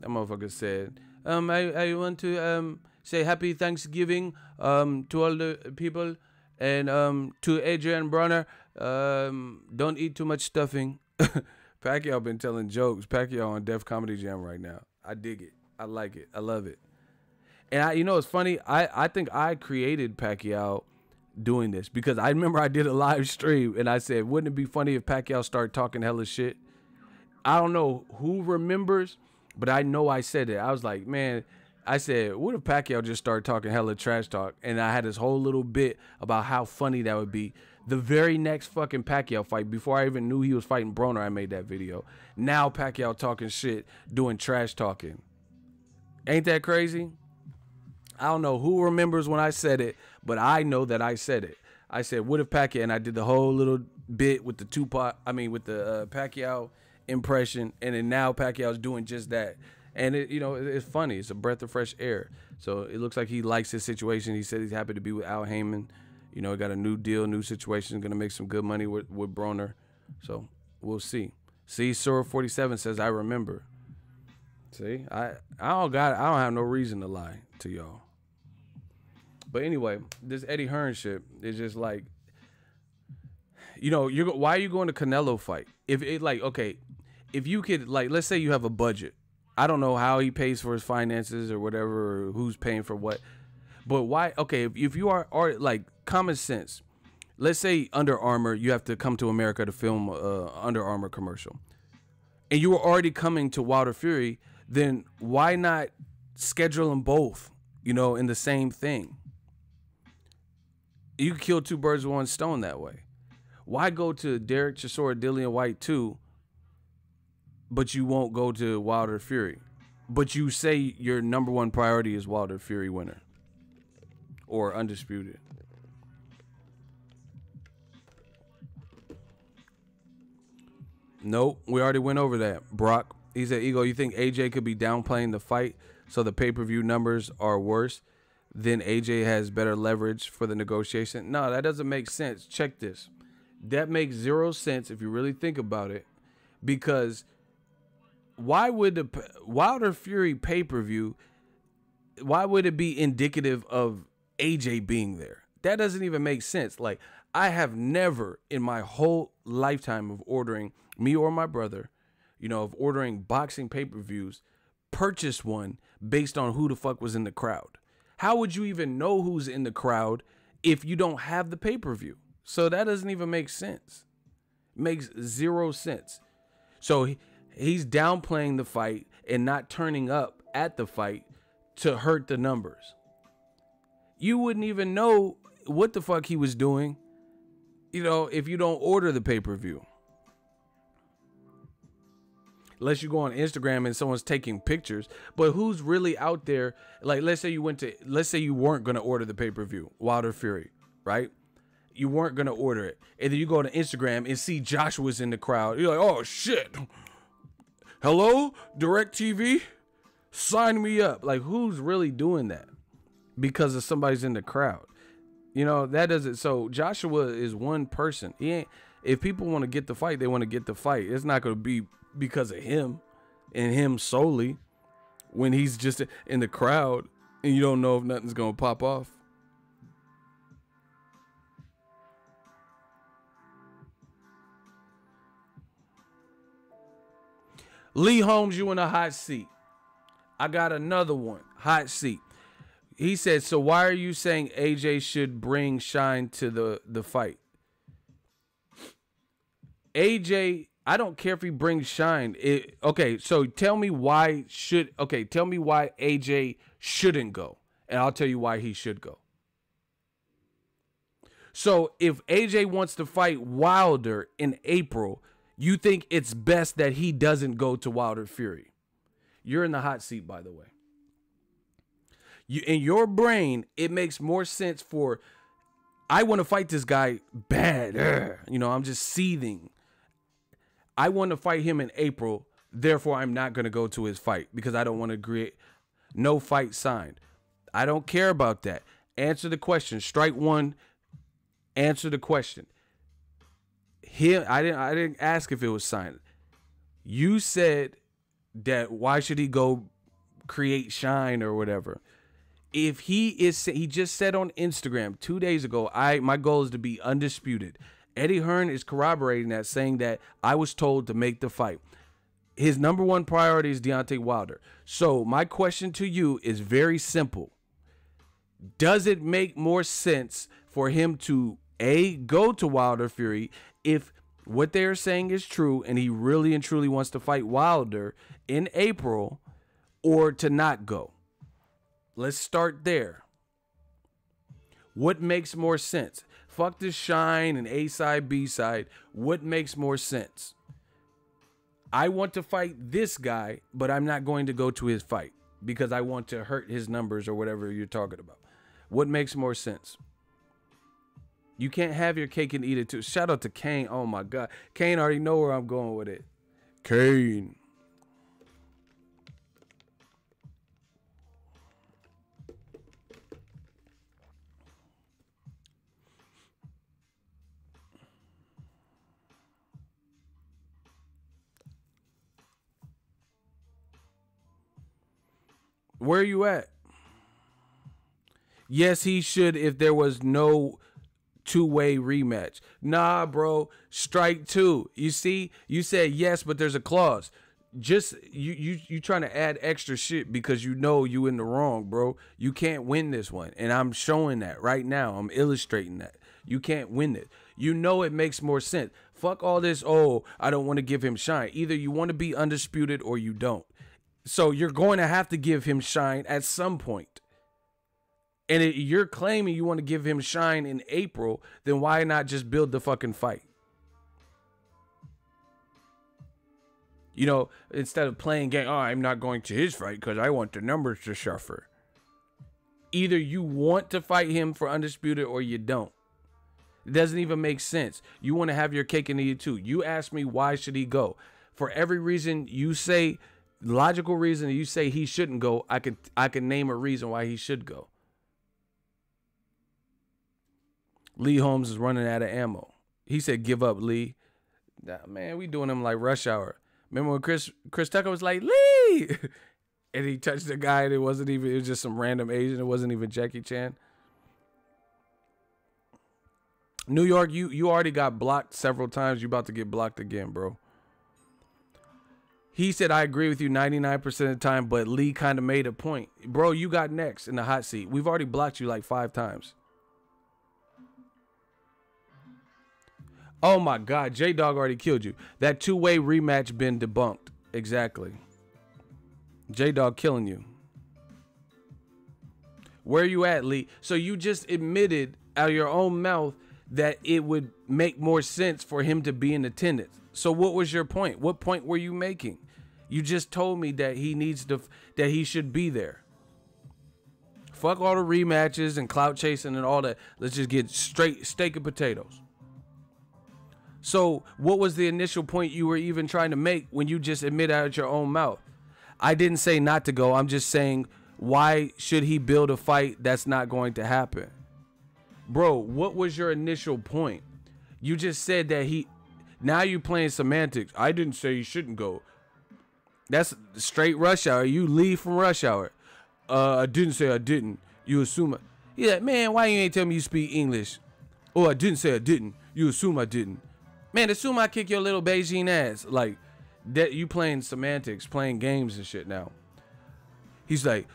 Speaker 1: That motherfucker said, I want to say happy Thanksgiving to all the people and to Adrian Broner. Don't eat too much stuffing. Pacquiao been telling jokes. Pacquiao on Def Comedy Jam right now. I dig it. I like it. I love it. And it's funny. I think I created Pacquiao doing this because I remember I did a live stream and I said, wouldn't it be funny if Pacquiao started talking hella shit? I don't know who remembers, but I know I said it. I was like, man, I said, what if Pacquiao just started talking hella trash talk? And I had this whole little bit about how funny that would be. The very next fucking Pacquiao fight, before I even knew he was fighting BRONER, I made that video. Now Pacquiao talking shit, doing trash talking. Ain't that crazy? I don't know who remembers when I said it, but I know that I said it. I said, what if Pacquiao, and I did the whole little bit with the Pacquiao impression, and then now Pacquiao's doing just that. And it's funny. It's a breath of fresh air. So it looks like he likes his situation. He said he's happy to be with Al Heyman. Got a new deal, new situation, gonna make some good money with BRONER. So we'll see. See, Sora 47 says I remember. See, I don't have no reason to lie to y'all. But anyway, this Eddie Hearn shit is just like, why are you going to Canelo fight? If you could, let's say you have a budget. I don't know how he pays for his finances or whatever, or who's paying for what. But why? Okay, if you are like common sense, let's say Under Armour, you have to come to America to film a Under Armour commercial, and you were already coming to Wilder Fury, then why not schedule them both, in the same thing? You could kill two birds with one stone that way. Why go to Derek Chisora, Dillian Whyte 2, but you won't go to Wilder Fury? But you say your number one priority is Wilder Fury winner or undisputed. Nope, we already went over that. Brock, he said, Ego, you think AJ could be downplaying the fight so the pay-per-view numbers are worse? Then AJ has better leverage for the negotiation? No, that doesn't make sense. Check this. That makes zero sense if you really think about it, because why would the Wilder Fury pay-per-view, why would it be indicative of AJ being there. That doesn't even make sense. Like, I have never in my whole lifetime of ordering, me or my brother, you know, of ordering boxing pay-per-views, purchased one based on who the fuck was in the crowd. How would you even know who's in the crowd if you don't have the pay-per-view? So that doesn't even make sense. It makes zero sense. So he's downplaying the fight and not turning up at the fight to hurt the numbers. You wouldn't even know what the fuck he was doing, you know, if you don't order the pay-per-view. Unless you go on Instagram and someone's taking pictures. But who's really out there? Like, let's say you weren't going to order the pay-per-view, Wilder Fury, right? You weren't going to order it. And then you go to Instagram and see Joshua's in the crowd. You're like, oh, shit. Hello, DirecTV? Sign me up. Like, who's really doing that? Because of somebody's in the crowd. You know, that doesn't. So Joshua is one person. He ain't. If people want to get the fight, they want to get the fight. It's not going to be because of him and him solely when he's just in the crowd and you don't know if nothing's going to pop off. Lee Holmes, you in a hot seat. I got another one. Hot seat. He said, so why are you saying AJ should bring Shine to the fight? AJ, I don't care if he brings Shine. Okay, so tell me why AJ shouldn't go. And I'll tell you why he should go. So if AJ wants to fight Wilder in April, you think it's best that he doesn't go to Wilder Fury? You're in the hot seat, by the way. In your brain, it makes more sense for, I want to fight this guy bad. You know, I'm just seething. I want to fight him in April. Therefore, I'm not going to go to his fight because I don't want to create no fight signed. I don't care about that. Answer the question. Strike one. Answer the question. Here, I didn't ask if it was signed. You said that why should he go create Shine or whatever? If he just said on Instagram 2 days ago, my goal is to be undisputed. Eddie Hearn is corroborating that, saying that I was told to make the fight. His number one priority is Deontay Wilder. So my question to you is very simple. Does it make more sense for him to go to Wilder Fury if what they're saying is true and he really and truly wants to fight Wilder in April, or to not go? Let's start there. What makes more sense? Fuck this Shine and A side, B side. What makes more sense? I want to fight this guy, but I'm not going to go to his fight because I want to hurt his numbers or whatever you're talking about. What makes more sense? You can't have your cake and eat it too. Shout out to Kane. Oh my God. Kane already know where I'm going with it. Kane. Where are you at? Yes, he should if there was no two-way rematch. Nah, bro. Strike two. You see, you said yes, but there's a clause. Just you trying to add extra shit because you know you in the wrong, bro. You can't win this one. And I'm showing that right now. I'm illustrating that. You can't win it. You know it makes more sense. Fuck all this, oh, I don't want to give him Shine. Either you want to be undisputed or you don't. So you're going to have to give him Shine at some point. And you're claiming you want to give him Shine in April, then why not just build the fucking fight? You know, instead of playing game, oh, I'm not going to his fight because I want the numbers to suffer. Either you want to fight him for undisputed or you don't. It doesn't even make sense. You want to have your cake and eat it too. You ask me why should he go? For every reason you say, logical reason you say he shouldn't go, I could name a reason why he should go. Lee Holmes is running out of ammo. He said, give up, Lee. Nah, man, we doing him like Rush Hour. Remember when Chris Tucker was like, Lee? And he touched the guy and it was just some random Asian. It wasn't even Jackie Chan. New York, you already got blocked several times. You about to get blocked again, bro. He said, I agree with you 99% of the time, but Lee kind of made a point. Bro, you got next in the hot seat. We've already blocked you like 5 times. Oh, my God. J-Dog already killed you. That 2-way rematch been debunked. Exactly. J-Dog killing you. Where you at, Lee? So you just admitted out of your own mouth that it would make more sense for him to be in attendance. So what was your point? What point were you making? You just told me that that he should be there. Fuck all the rematches and clout chasing and all that. Let's just get straight steak and potatoes. So what was the initial point you were even trying to make when you just admit out of your own mouth? I didn't say not to go. I'm just saying, why should he build a fight that's not going to happen? Bro, what was your initial point? You just said that now you playing semantics. I didn't say he shouldn't go. That's straight Rush Hour. You leave from Rush Hour. I didn't say I didn't. You assume yeah, man, why you ain't tell me you speak English? Oh, I didn't say I didn't. You assume I didn't. Man, assume I kick your little Beijing ass. Like, that you playing semantics, playing games and shit now. He's like,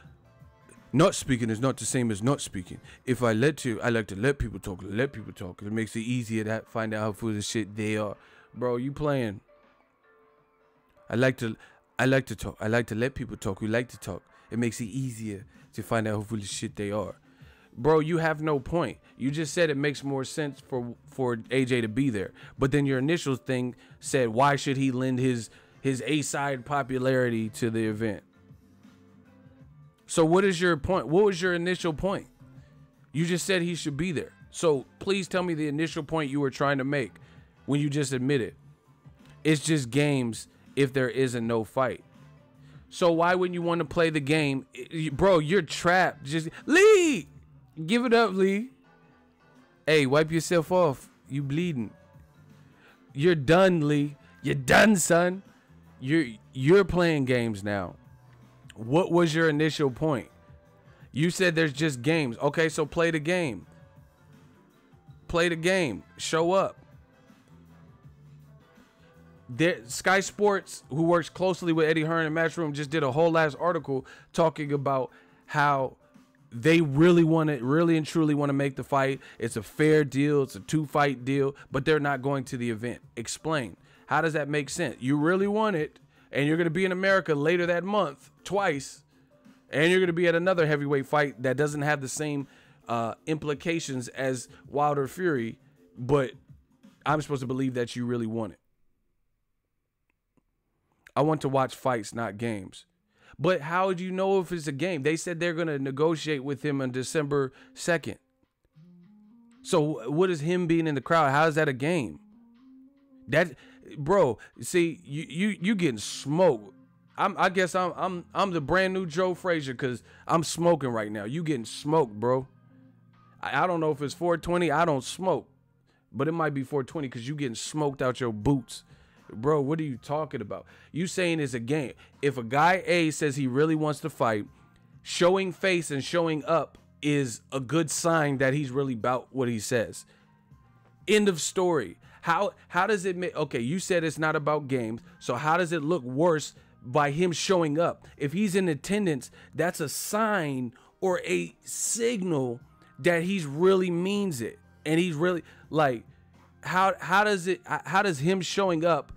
Speaker 1: not speaking is not the same as not speaking. If I like to let people talk. Let people talk. It makes it easier to find out how full of shit they are. Bro, you playing. I like to talk. I like to let people talk. We like to talk. It makes it easier to find out how full of shit they are. Bro, you have no point. You just said it makes more sense for AJ to be there. But then your initial thing said, why should he lend his A-side popularity to the event? So what is your point? What was your initial point? You just said he should be there. So please tell me the initial point you were trying to make when you just admitted it's just games if there isn't no fight. So why wouldn't you want to play the game? Bro, you're trapped. Just Lee, give it up, Lee. Hey, wipe yourself off. You bleeding. You're done, Lee. You're done, son. You're playing games now. What was your initial point? You said there's just games. Okay, so play the game. Play the game. Show up. Sky Sports, who works closely with Eddie Hearn and Matchroom, just did a whole last article talking about how they really and truly want to make the fight. It's a fair deal. It's a 2-fight deal, but they're not going to the event. Explain. How does that make sense? You really want it, and you're going to be in America later that month twice, and you're going to be at another heavyweight fight that doesn't have the same implications as Wilder Fury, but I'm supposed to believe that you really want it. I want to watch fights, not games. But how do you know if it's a game? They said they're going to negotiate with him on December 2nd. So what is him being in the crowd? How is that a game? That, bro, see, you getting smoked. I guess I'm the brand new Joe Frazier because I'm smoking right now. You getting smoked, bro. I don't know if it's 420. I don't smoke. But it might be 420 because you getting smoked out your boots. Bro, what are you talking about? You saying it's a game. If a guy A says he really wants to fight, showing face and showing up is a good sign that he's really about what he says. End of story. How does it make... Okay, you said it's not about games, so how does it look worse by him showing up? If he's in attendance, that's a sign or a signal that he's really means it. And he's really... Like, how does him showing up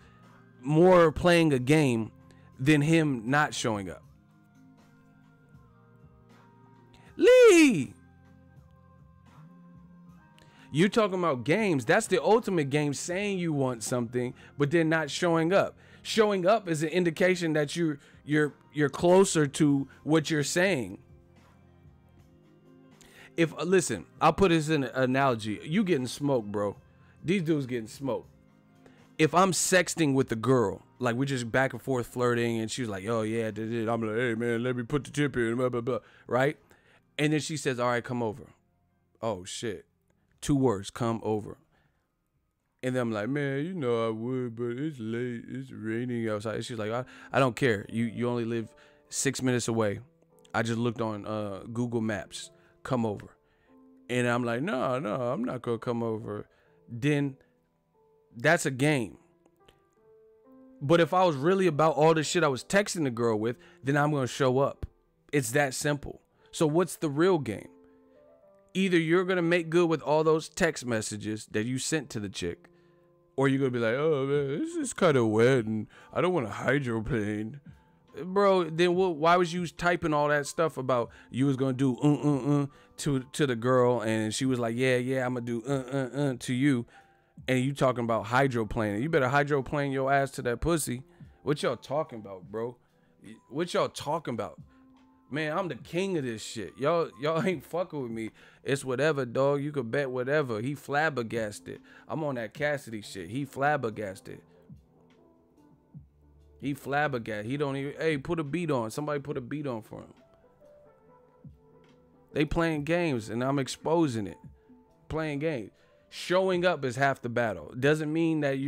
Speaker 1: more playing a game than him not showing up? Lee, you talking about games. That's the ultimate game, saying you want something but then not showing up. Showing up is an indication that you're closer to what you're saying. If listen, I'll put this in an analogy. You getting smoked, bro. These dudes getting smoked. If I'm sexting with the girl, like we're just back and forth flirting, and she's like, "Oh yeah, I'm like, hey man, let me put the tip in, blah blah blah," right? And then she says, "All right, come over." Oh shit, 2 words, come over. And then I'm like, "Man, you know I would, but it's late, it's raining outside." And she's like, I don't care. You only live 6 minutes away. I just looked on Google Maps. Come over. And I'm like, no, I'm not gonna come over. then that's a game. But if I was really about all the shit I was texting the girl with, then I'm going to show up. It's that simple. So what's the real game? Either you're going to make good with all those text messages that you sent to the chick, or you're going to be like, oh, man, this is kind of wet and I don't want to hydroplane. Bro, then why was you typing all that stuff about you was going to do to the girl, and she was like, yeah, I'm going to do to you, and you talking about hydroplaning? You better hydroplane your ass to that pussy. What y'all talking about, bro? What y'all talking about? Man, I'm the king of this shit. Y'all ain't fucking with me. It's whatever, dog. You could bet whatever. He flabbergasted. I'm on that Cassidy shit. He flabbergasted. He flabbergasted. He don't even, hey, put a beat on. Somebody put a beat on for him. They playing games, and I'm exposing it. Playing games. Showing up is half the battle. Doesn't mean that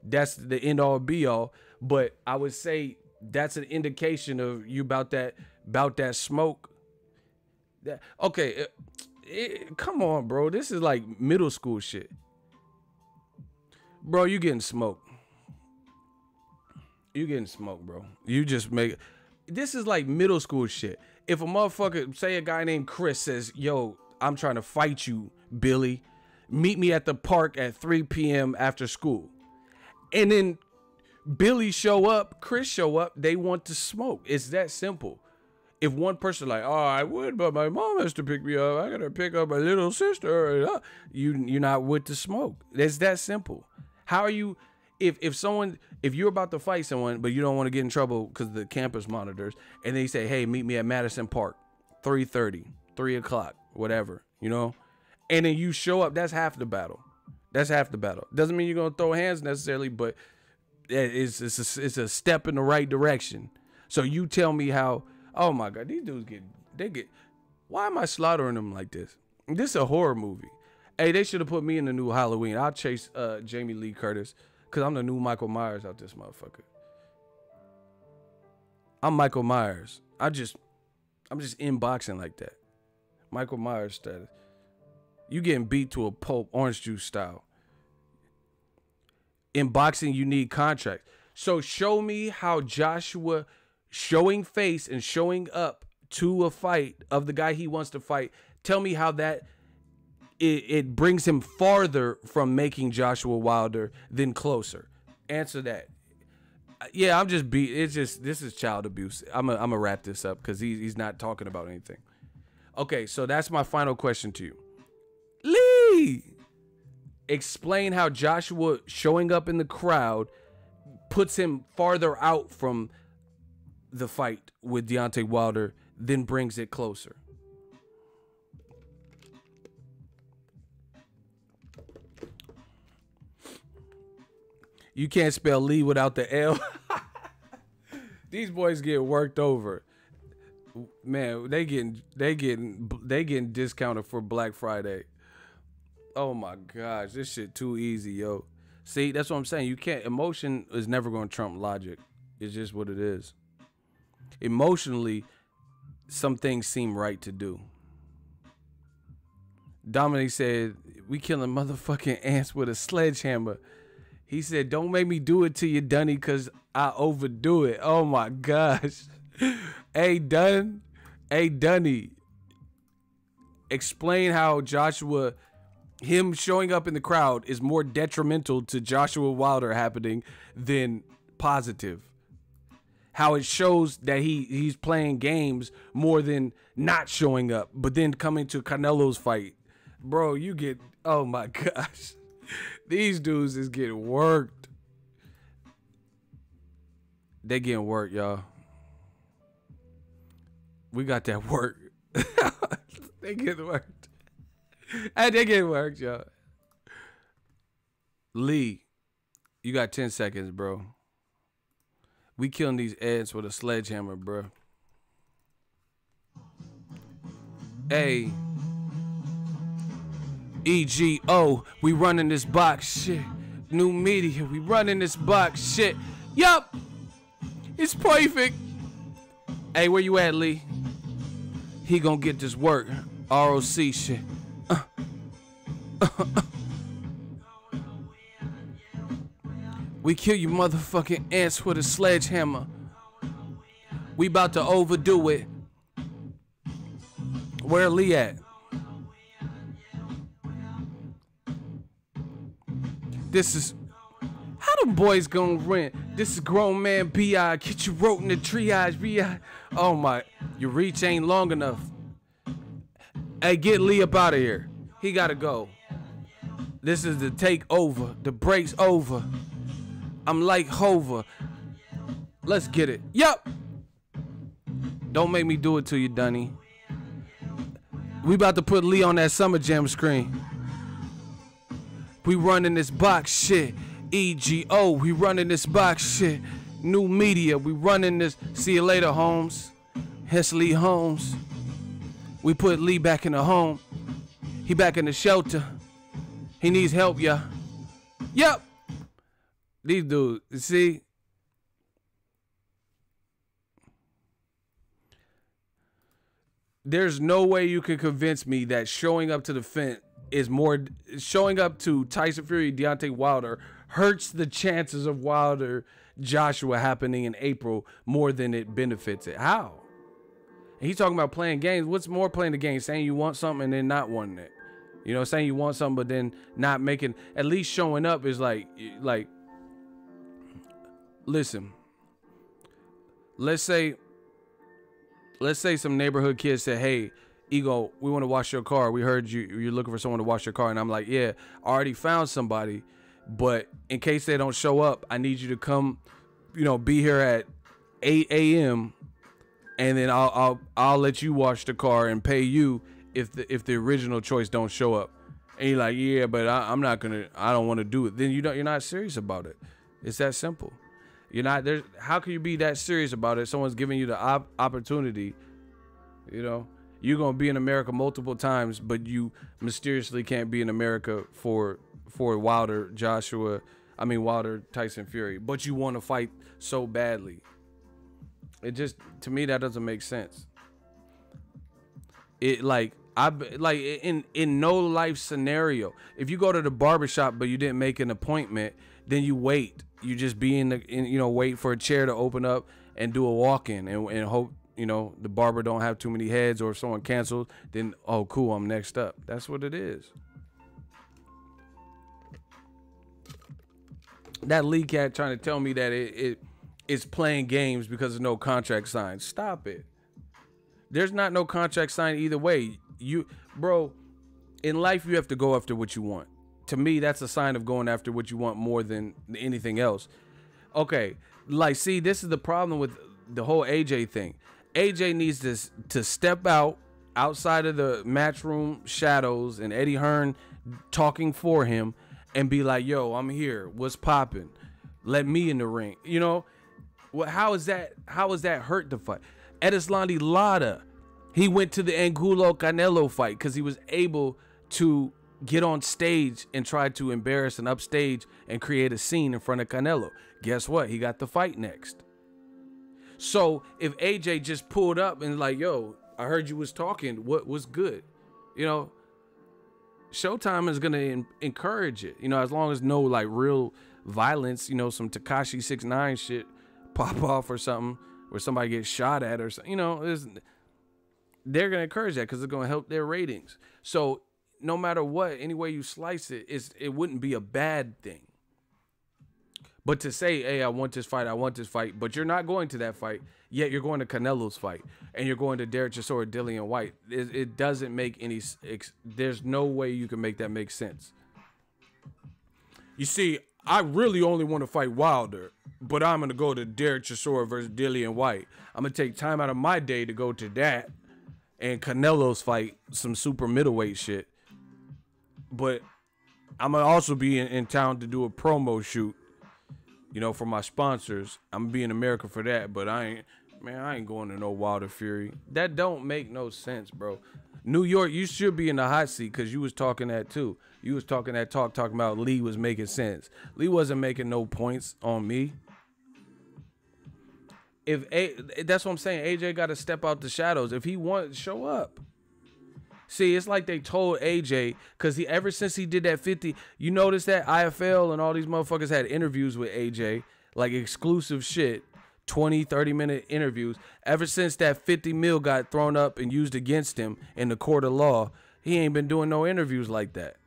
Speaker 1: that's the end all be all, but I would say that's an indication of you about that smoke. Okay, come on, bro. This is like middle school shit. Bro, you getting smoked. You getting smoked, bro. You just make... This is like middle school shit. If a motherfucker, say a guy named Chris says, yo, I'm trying to fight you, Billy. Meet me at the park at 3 p.m. after school. And then Billy show up, Chris show up, they want to smoke. It's that simple. If one person like, oh, I would, but my mom has to pick me up. I got to pick up my little sister. You're not with the smoke. It's that simple. How are you... If you're about to fight someone, but you don't want to get in trouble because of the campus monitors, and they say, hey, meet me at Madison Park, 3:30, 3 o'clock, whatever, and then you show up, that's half the battle. That's half the battle. Doesn't mean you're going to throw hands necessarily, but it's a step in the right direction. So you tell me how, oh my God, these dudes get, why am I slaughtering them like this? This is a horror movie. Hey, they should have put me in the new Halloween. I'll chase Jamie Lee Curtis. Because I'm the new Michael Myers out this motherfucker. I'm Michael Myers. I'm just in boxing like that. Michael Myers status. You getting beat to a pulp, orange juice style. In boxing, you need contract. So show me how Joshua showing face and showing up to a fight of the guy he wants to fight. Tell me how that... It brings him farther from making Joshua Wilder than closer. Answer that. Yeah, I'm just this is child abuse. I'm gonna wrap this up because he's not talking about anything. Okay, so that's my final question to you. Lee, explain how Joshua showing up in the crowd puts him farther out from the fight with Deontay Wilder than brings it closer. You can't spell Lee without the L. These boys get worked over. Man, they getting discounted for Black Friday. Oh my gosh, this shit too easy, yo. See, that's what I'm saying. You can't. Emotion is never going to trump logic. It's just what it is. Emotionally, some things seem right to do. Dominic said, "We killing motherfucking ants with a sledgehammer." He said, "Don't make me do it to you, Dunny, because I overdo it." Oh, my gosh. Hey, Dunny. Explain how Joshua, him showing up in the crowd is more detrimental to Joshua Wilder happening than positive. How it shows that he's playing games more than not showing up, but then coming to Canelo's fight. Bro, you get, oh, my gosh. These dudes is getting worked. They getting worked, y'all. We got that work. They getting worked. Hey, they getting worked, y'all. Lee, you got 10 seconds, bro. We killing these ants with a sledgehammer, bro. Hey. EGO, we running this box shit. New media, we running this box shit. Yup, it's perfect. Hey, where you at, Lee? He gonna get this work. ROC shit. We kill you motherfucking ants with a sledgehammer. We about to overdo it. Where Lee at? This is... How them boys gonna rent? This is grown man B.I. Get you wrote in the triage, B.I. Oh my... Your reach ain't long enough. Hey, get Lee up out of here. He gotta go. This is the takeover. The break's over. I'm like Hover. Let's get it. Yup. Don't make me do it to you, Dunny. We about to put Lee on that Summer Jam screen. We running this box shit. EGO. We running this box shit. New media. We running this. See you later, Holmes. Hesley Holmes. We put Lee back in the home. He back in the shelter. He needs help, y'all. Yep. These dudes, see? There's no way you can convince me that showing up to the fence is more... Showing up to Tyson Fury, Deontay Wilder hurts the chances of Wilder, Joshua happening in April more than it benefits it. How? And he's talking about playing games. What's more playing the game? Saying you want something and then not wanting it. You know, saying you want something but then not making... At least showing up is like... Listen, let's say some neighborhood kids say, hey, Ego, we want to wash your car. We heard you're looking for someone to wash your car. And I'm like, yeah, I already found somebody. But in case they don't show up, I need you to come, you know, be here at 8 a.m. And then I'll let you wash the car and pay you if the original choice don't show up. And you're like, yeah, but I don't want to do it. Then you're not serious about it. It's that simple. You're not there. How can you be that serious about it? Someone's giving you the opportunity. You know, you're gonna be in America multiple times, but you mysteriously can't be in America for Wilder, Tyson Fury. But you want to fight so badly. It just, to me, that doesn't make sense. It in no life scenario, if you go to the barbershop but you didn't make an appointment, then you wait. You just be wait for a chair to open up and do a walk-in and hope, you know, the barber don't have too many heads, or if someone cancels, then, oh, cool, I'm next up. That's what it is. That Lee cat trying to tell me that it's playing games because there's no contract signed. Stop it. There's not no contract signed either way. Bro, in life, you have to go after what you want. To me, that's a sign of going after what you want more than anything else. Okay, like, see, this is the problem with the whole AJ thing. AJ needs to step outside of the matchroom shadows and Eddie Hearn talking for him and be like, yo, I'm here. What's popping? Let me in the ring. You know, how is that hurt the fight? Edislandi Lara, he went to the Angulo Canelo fight because he was able to get on stage and try to embarrass and upstage and create a scene in front of Canelo. Guess what? He got the fight next. So if AJ just pulled up and like, yo, I heard you was talking, what was good? You know, Showtime is going to encourage it, you know, as long as no like real violence, you know, some Tekashi 6ix9ine shit pop off or something where somebody gets shot at or something, you know, they're going to encourage that because it's going to help their ratings. So no matter what, any way you slice it, it wouldn't be a bad thing. But to say, hey, I want this fight, but you're not going to that fight, yet you're going to Canelo's fight, and you're going to Derek Chisora, Dillian White. It doesn't make any, there's no way you can make that make sense. You see, I really only want to fight Wilder, but I'm going to go to Derek Chisora versus Dillian White. I'm going to take time out of my day to go to that, and Canelo's fight, some super middleweight shit. But I'm going to also be in town to do a promo shoot, you know, for my sponsors. I'm going to be in America for that, but I ain't going to no Wilder Fury. That don't make no sense, bro. New York, you should be in the hot seat because you was talking that too. You was talking that talking about Lee was making sense. Lee wasn't making no points on me. That's what I'm saying. AJ got to step out the shadows. If he wants, show up. See, it's like they told AJ, because ever since he did that 50, you notice that IFL and all these motherfuckers had interviews with AJ, like exclusive shit, 20, 30-minute interviews. Ever since that 50 mil got thrown up and used against him in the court of law, he ain't been doing no interviews like that.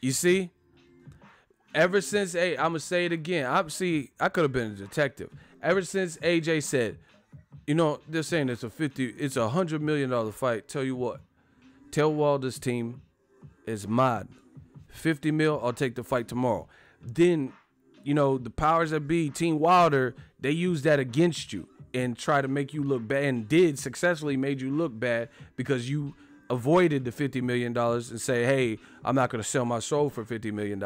Speaker 1: You see? Ever since, I'm going to say it again. I could have been a detective. Ever since AJ said, you know, they're saying it's a $100 million fight. Tell you what, tell Wilder's team is mad. 50 mil, I'll take the fight tomorrow. Then, you know, the powers that be, Team Wilder, they use that against you and try to make you look bad, and did successfully made you look bad because you avoided the $50 million and say, hey, I'm not going to sell my soul for $50 million.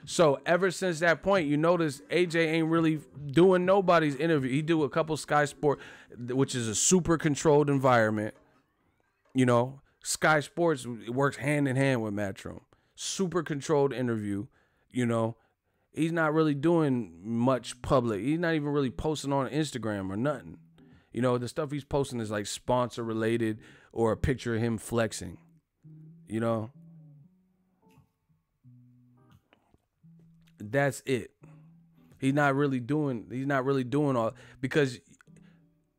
Speaker 1: So ever since that point, you notice AJ ain't really doing nobody's interview. He do a couple Sky Sport, which is a super controlled environment. You know, Sky Sports works hand in hand with Matchroom. Super controlled interview. You know, he's not really doing much public. He's not even really posting on Instagram or nothing. You know, the stuff he's posting is like sponsor related or a picture of him flexing. You know. That's it. He's not really doing all, because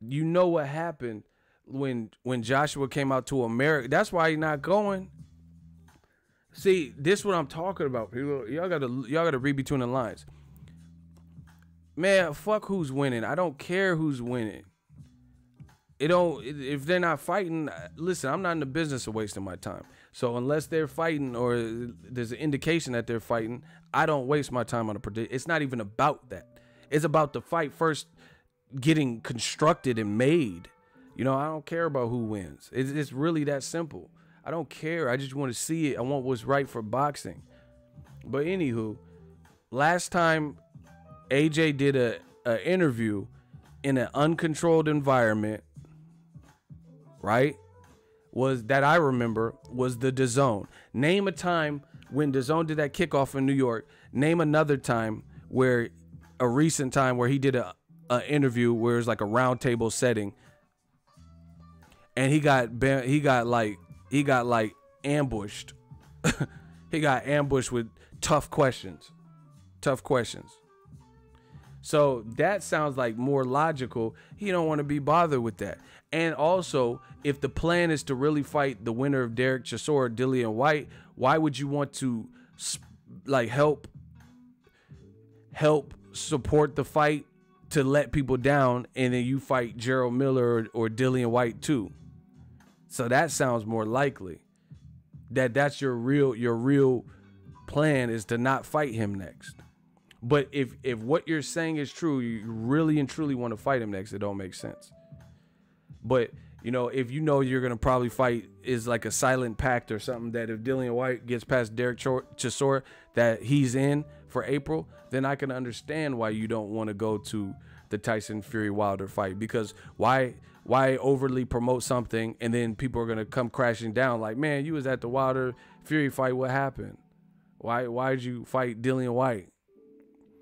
Speaker 1: you know what happened when Joshua came out to America. That's why he's not going. See, this is what I'm talking about, people. Y'all gotta read between the lines. Man, fuck who's winning. I don't care who's winning. If they're not fighting, listen, I'm not in the business of wasting my time. So unless they're fighting or there's an indication that they're fighting, I don't waste my time on a prediction. It's not even about that. It's about the fight first getting constructed and made. You know, I don't care about who wins. It's really that simple. I don't care. I just want to see it. I want what's right for boxing. But anywho, last time AJ did a interview in an uncontrolled environment, right, was that I remember was the DAZN. Name a time when DAZN did that kickoff in New York. Name another time where, a recent time where he did a interview where it was like a round table setting, and he got like ambushed. He got ambushed with tough questions. So that sounds like more logical. He don't want to be bothered with that. And also, if the plan is to really fight the winner of Derek Chisora, Dillian White, why would you want to like help support the fight to let people down, and then you fight Gerald Miller or Dillian White too? So that sounds more likely that's your real plan, is to not fight him next. But if what you're saying is true, you really and truly want to fight him next, it don't make sense. But, you know, if you know you're going to probably fight is like a silent pact or something, that if Dillian White gets past Derek Chisora, that he's in for April, then I can understand why you don't want to go to the Tyson Fury Wilder fight. Because why overly promote something and then people are going to come crashing down like, man, you was at the Wilder Fury fight, what happened? Why'd you fight Dillian White?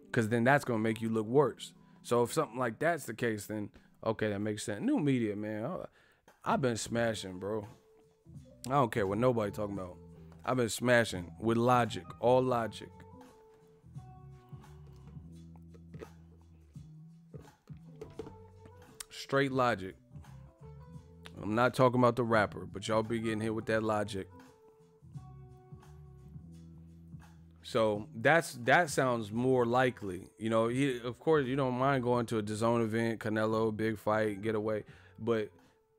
Speaker 1: Because then that's going to make you look worse. So if something like that's the case, then okay, that makes sense. New media, man. I've been smashing, bro. I don't care what nobody talking about. I've been smashing with logic, all logic. Straight logic. I'm not talking about the rapper, but y'all be getting hit with that logic. So that sounds more likely. You know, of course, you don't mind going to a DAZN event, Canelo, big fight, get away. But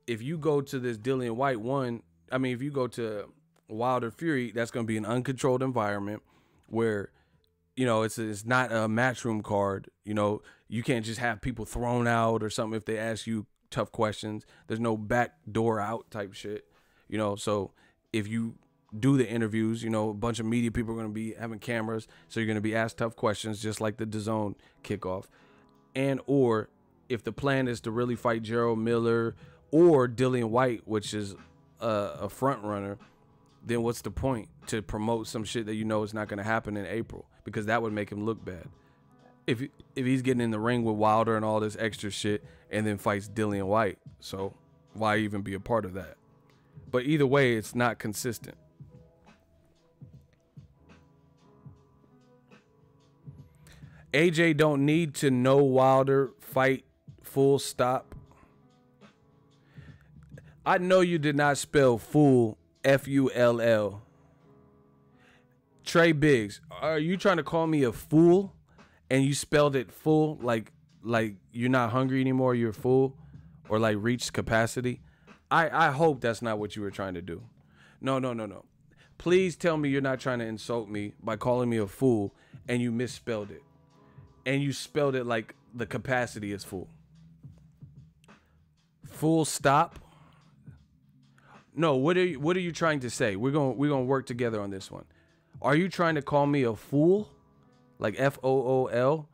Speaker 1: if you go to this Dillian White one, I mean, if you go to Wilder Fury, that's going to be an uncontrolled environment where, you know, it's not a matchroom card. You know, you can't just have people thrown out or something if they ask you tough questions. There's no back door out type shit. You know, so if you do the interviews, you know, a bunch of media people are going to be having cameras, so you're going to be asked tough questions, just like the DAZN kickoff. And or if the plan is to really fight Gerald Miller or Dillian White, which is a front runner, then what's the point to promote some shit that you know is not going to happen in April? Because that would make him look bad. If he's getting in the ring with Wilder and all this extra shit and then fights Dillian White. So why even be a part of that? But either way, it's not consistent. AJ don't need to know Wilder fight, full stop. I know you did not spell fool, F-U-L-L. Trey Biggs, are you trying to call me a fool and you spelled it full, like you're not hungry anymore, you're full, or like reached capacity? I hope that's not what you were trying to do. No. Please tell me you're not trying to insult me by calling me a fool and you misspelled it. And you spelled it like the capacity is full. Full stop? No, what are you trying to say? We're gonna work together on this one. Are you trying to call me a fool? Like F-O-O-L?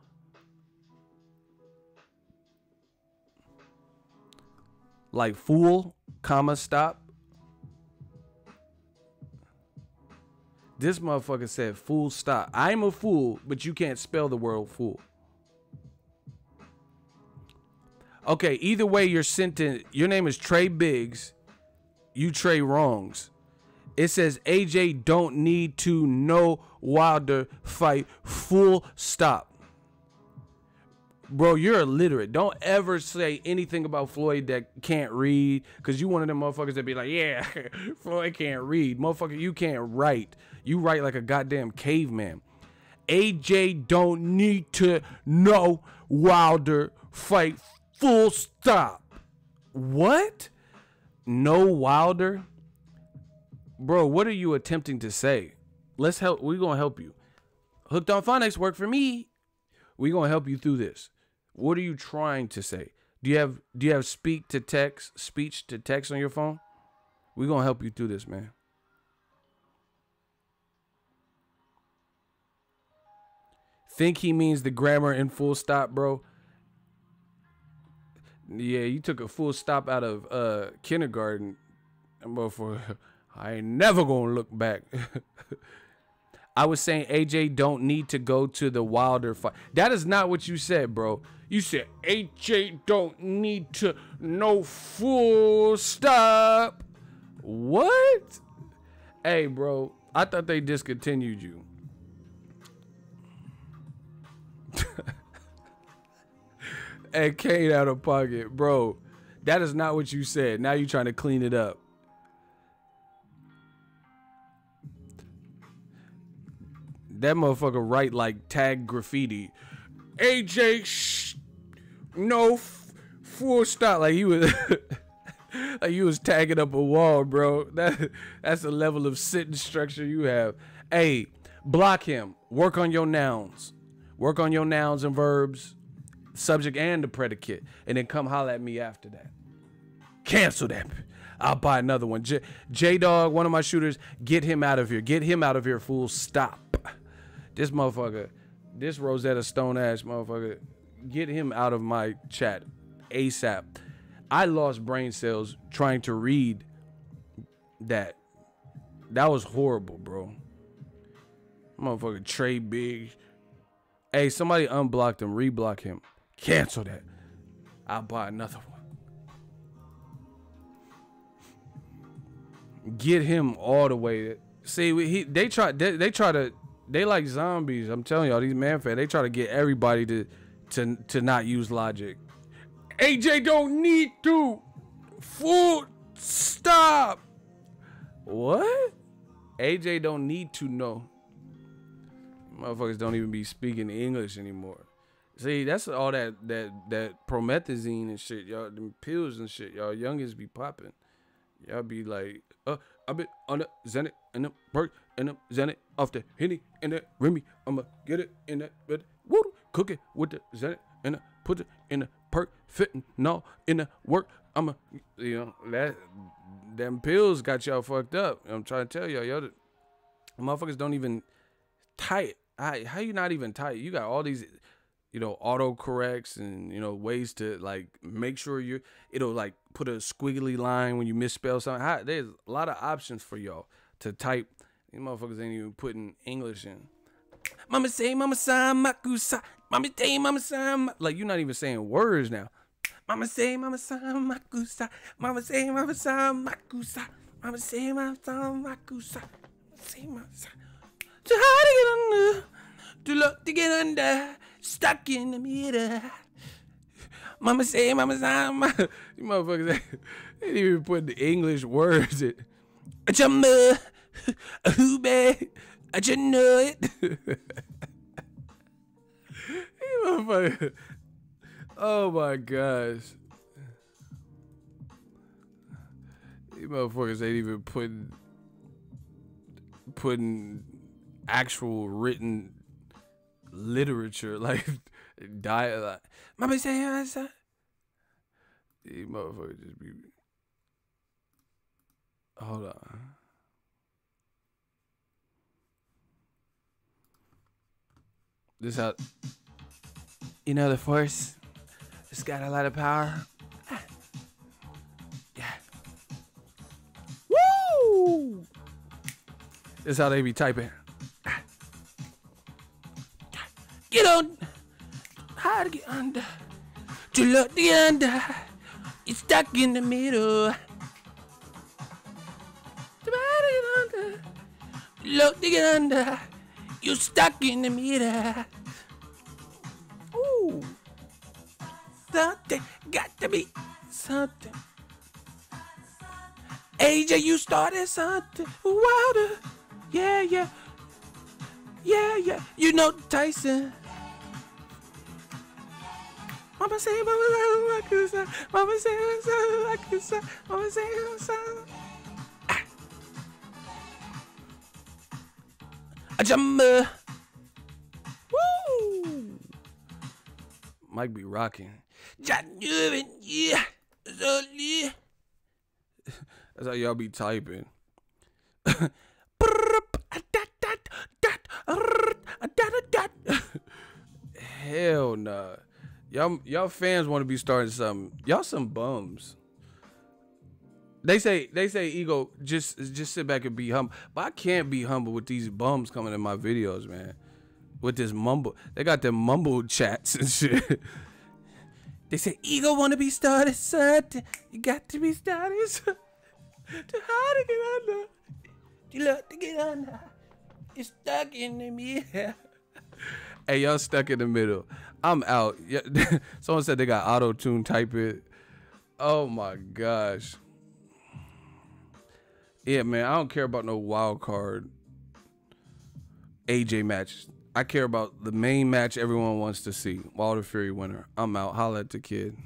Speaker 1: Like fool, comma, stop? This motherfucker said fool stop. I'm a fool, but you can't spell the word fool. Okay, either way, your name is Trey Biggs. You Trey Wrongs. It says AJ don't need to know Wilder fight, full stop. Bro, you're illiterate. Don't ever say anything about Floyd that can't read, because you one of them motherfuckers that be like, yeah, Floyd can't read. Motherfucker, you can't write. You write like a goddamn caveman. AJ don't need to know Wilder fight, full stop. What? No Wilder? Bro, what are you attempting to say? Let's help. We're going to help you. Hooked on Phonics work for me. We're going to help you through this. What are you trying to say? Do you have speech to text on your phone? We're going to help you through this, man. Think he means the grammar in full stop, bro? Yeah, you took a full stop out of kindergarten. I ain't never gonna look back. I was saying AJ don't need to go to the Wilder fight. That is not what you said, bro. You said AJ don't need to know full stop. What? Hey, bro, I thought they discontinued you. And Kane out of pocket, bro. That is not what you said. Now you're trying to clean it up. That motherfucker write like tag graffiti. AJ, no full stop. Like he was, like you was tagging up a wall, bro. That's the level of sentence structure you have. Hey, block him. Work on your nouns. Work on your nouns and verbs. Subject and the predicate, and then come holler at me after that. Cancel that. I'll buy another one. J-Dog, one of my shooters, get him out of here. Get him out of here, fool. Stop. This motherfucker, this Rosetta Stone ass motherfucker, get him out of my chat ASAP. I lost brain cells trying to read that. That was horrible, bro. Motherfucker Trey Biggs. Hey, somebody unblocked him, reblock him. Cancel that. I'll buy another one. Get him all the way. See, they like zombies. I'm telling y'all, these man fans, they try to get everybody to not use logic. AJ don't need to. Full stop. What? AJ don't need to know. Motherfuckers don't even be speaking English anymore. See, that's all that promethazine and shit, y'all, them pills and shit, y'all youngins be popping. Y'all be like, I've been on the Zenit and the perk and the Zenit off the Henny and the Remy. I'ma get it in that bed. Woo! Cook it with the Zenit and put it in the perk, fitting no in the work. I'ma, that them pills got y'all fucked up. I'm trying to tell y'all, the motherfuckers don't even tight. How you not even tight? You got all these, auto corrects and, ways to like make sure it'll like put a squiggly line when you misspell something. There's a lot of options for y'all to type. These motherfuckers ain't even putting English in. Mama say, mama sign, makusa. Mama say, mama sign. Like, you're not even saying words now. Mama say, mama san, makusa. Mama say, mama san, makusa. Mama say, mama san, makusa. Say, mama san. Too hard to get under, too low to get under, stuck in the middle. Mama say, mama san, you motherfuckers ain't even put the English words in. A chumba, a hoobie, a you know it. You motherfucker. Oh my gosh. You motherfuckers ain't even putting actual written literature, like dialogue. Mama say, you motherfuckers just be. Hold on. This how, you know, the force, it's got a lot of power. Yeah. Woo! This how they be typing. Get on. Hard to get under. Too low to get under. You're stuck in the middle. Look, dig it under. You stuck in the middle. Ooh. Something got to be something. AJ, you started something. Wilder. Yeah, yeah. Yeah, yeah. You know Tyson. Mama say, mama say, mama say, mama say, a jumper. Woo! Mike be rocking. Yeah. That's how y'all be typing. Hell nah. Y'all fans want to be starting something. Y'all some bums. They say ego, just sit back and be humble. But I can't be humble with these bums coming in my videos, man. With this mumble. They got them mumble chats and shit. They say ego want to be started something. You got to be started something. Too hard to get under. You love to get under. You're stuck in the middle. Hey, y'all stuck in the middle. I'm out. Yeah. Someone said they got auto-tune type it. Oh my gosh. Yeah, man, I don't care about no wild card AJ matches. I care about the main match everyone wants to see. Wilder Fury winner. I'm out. Holla at the kid.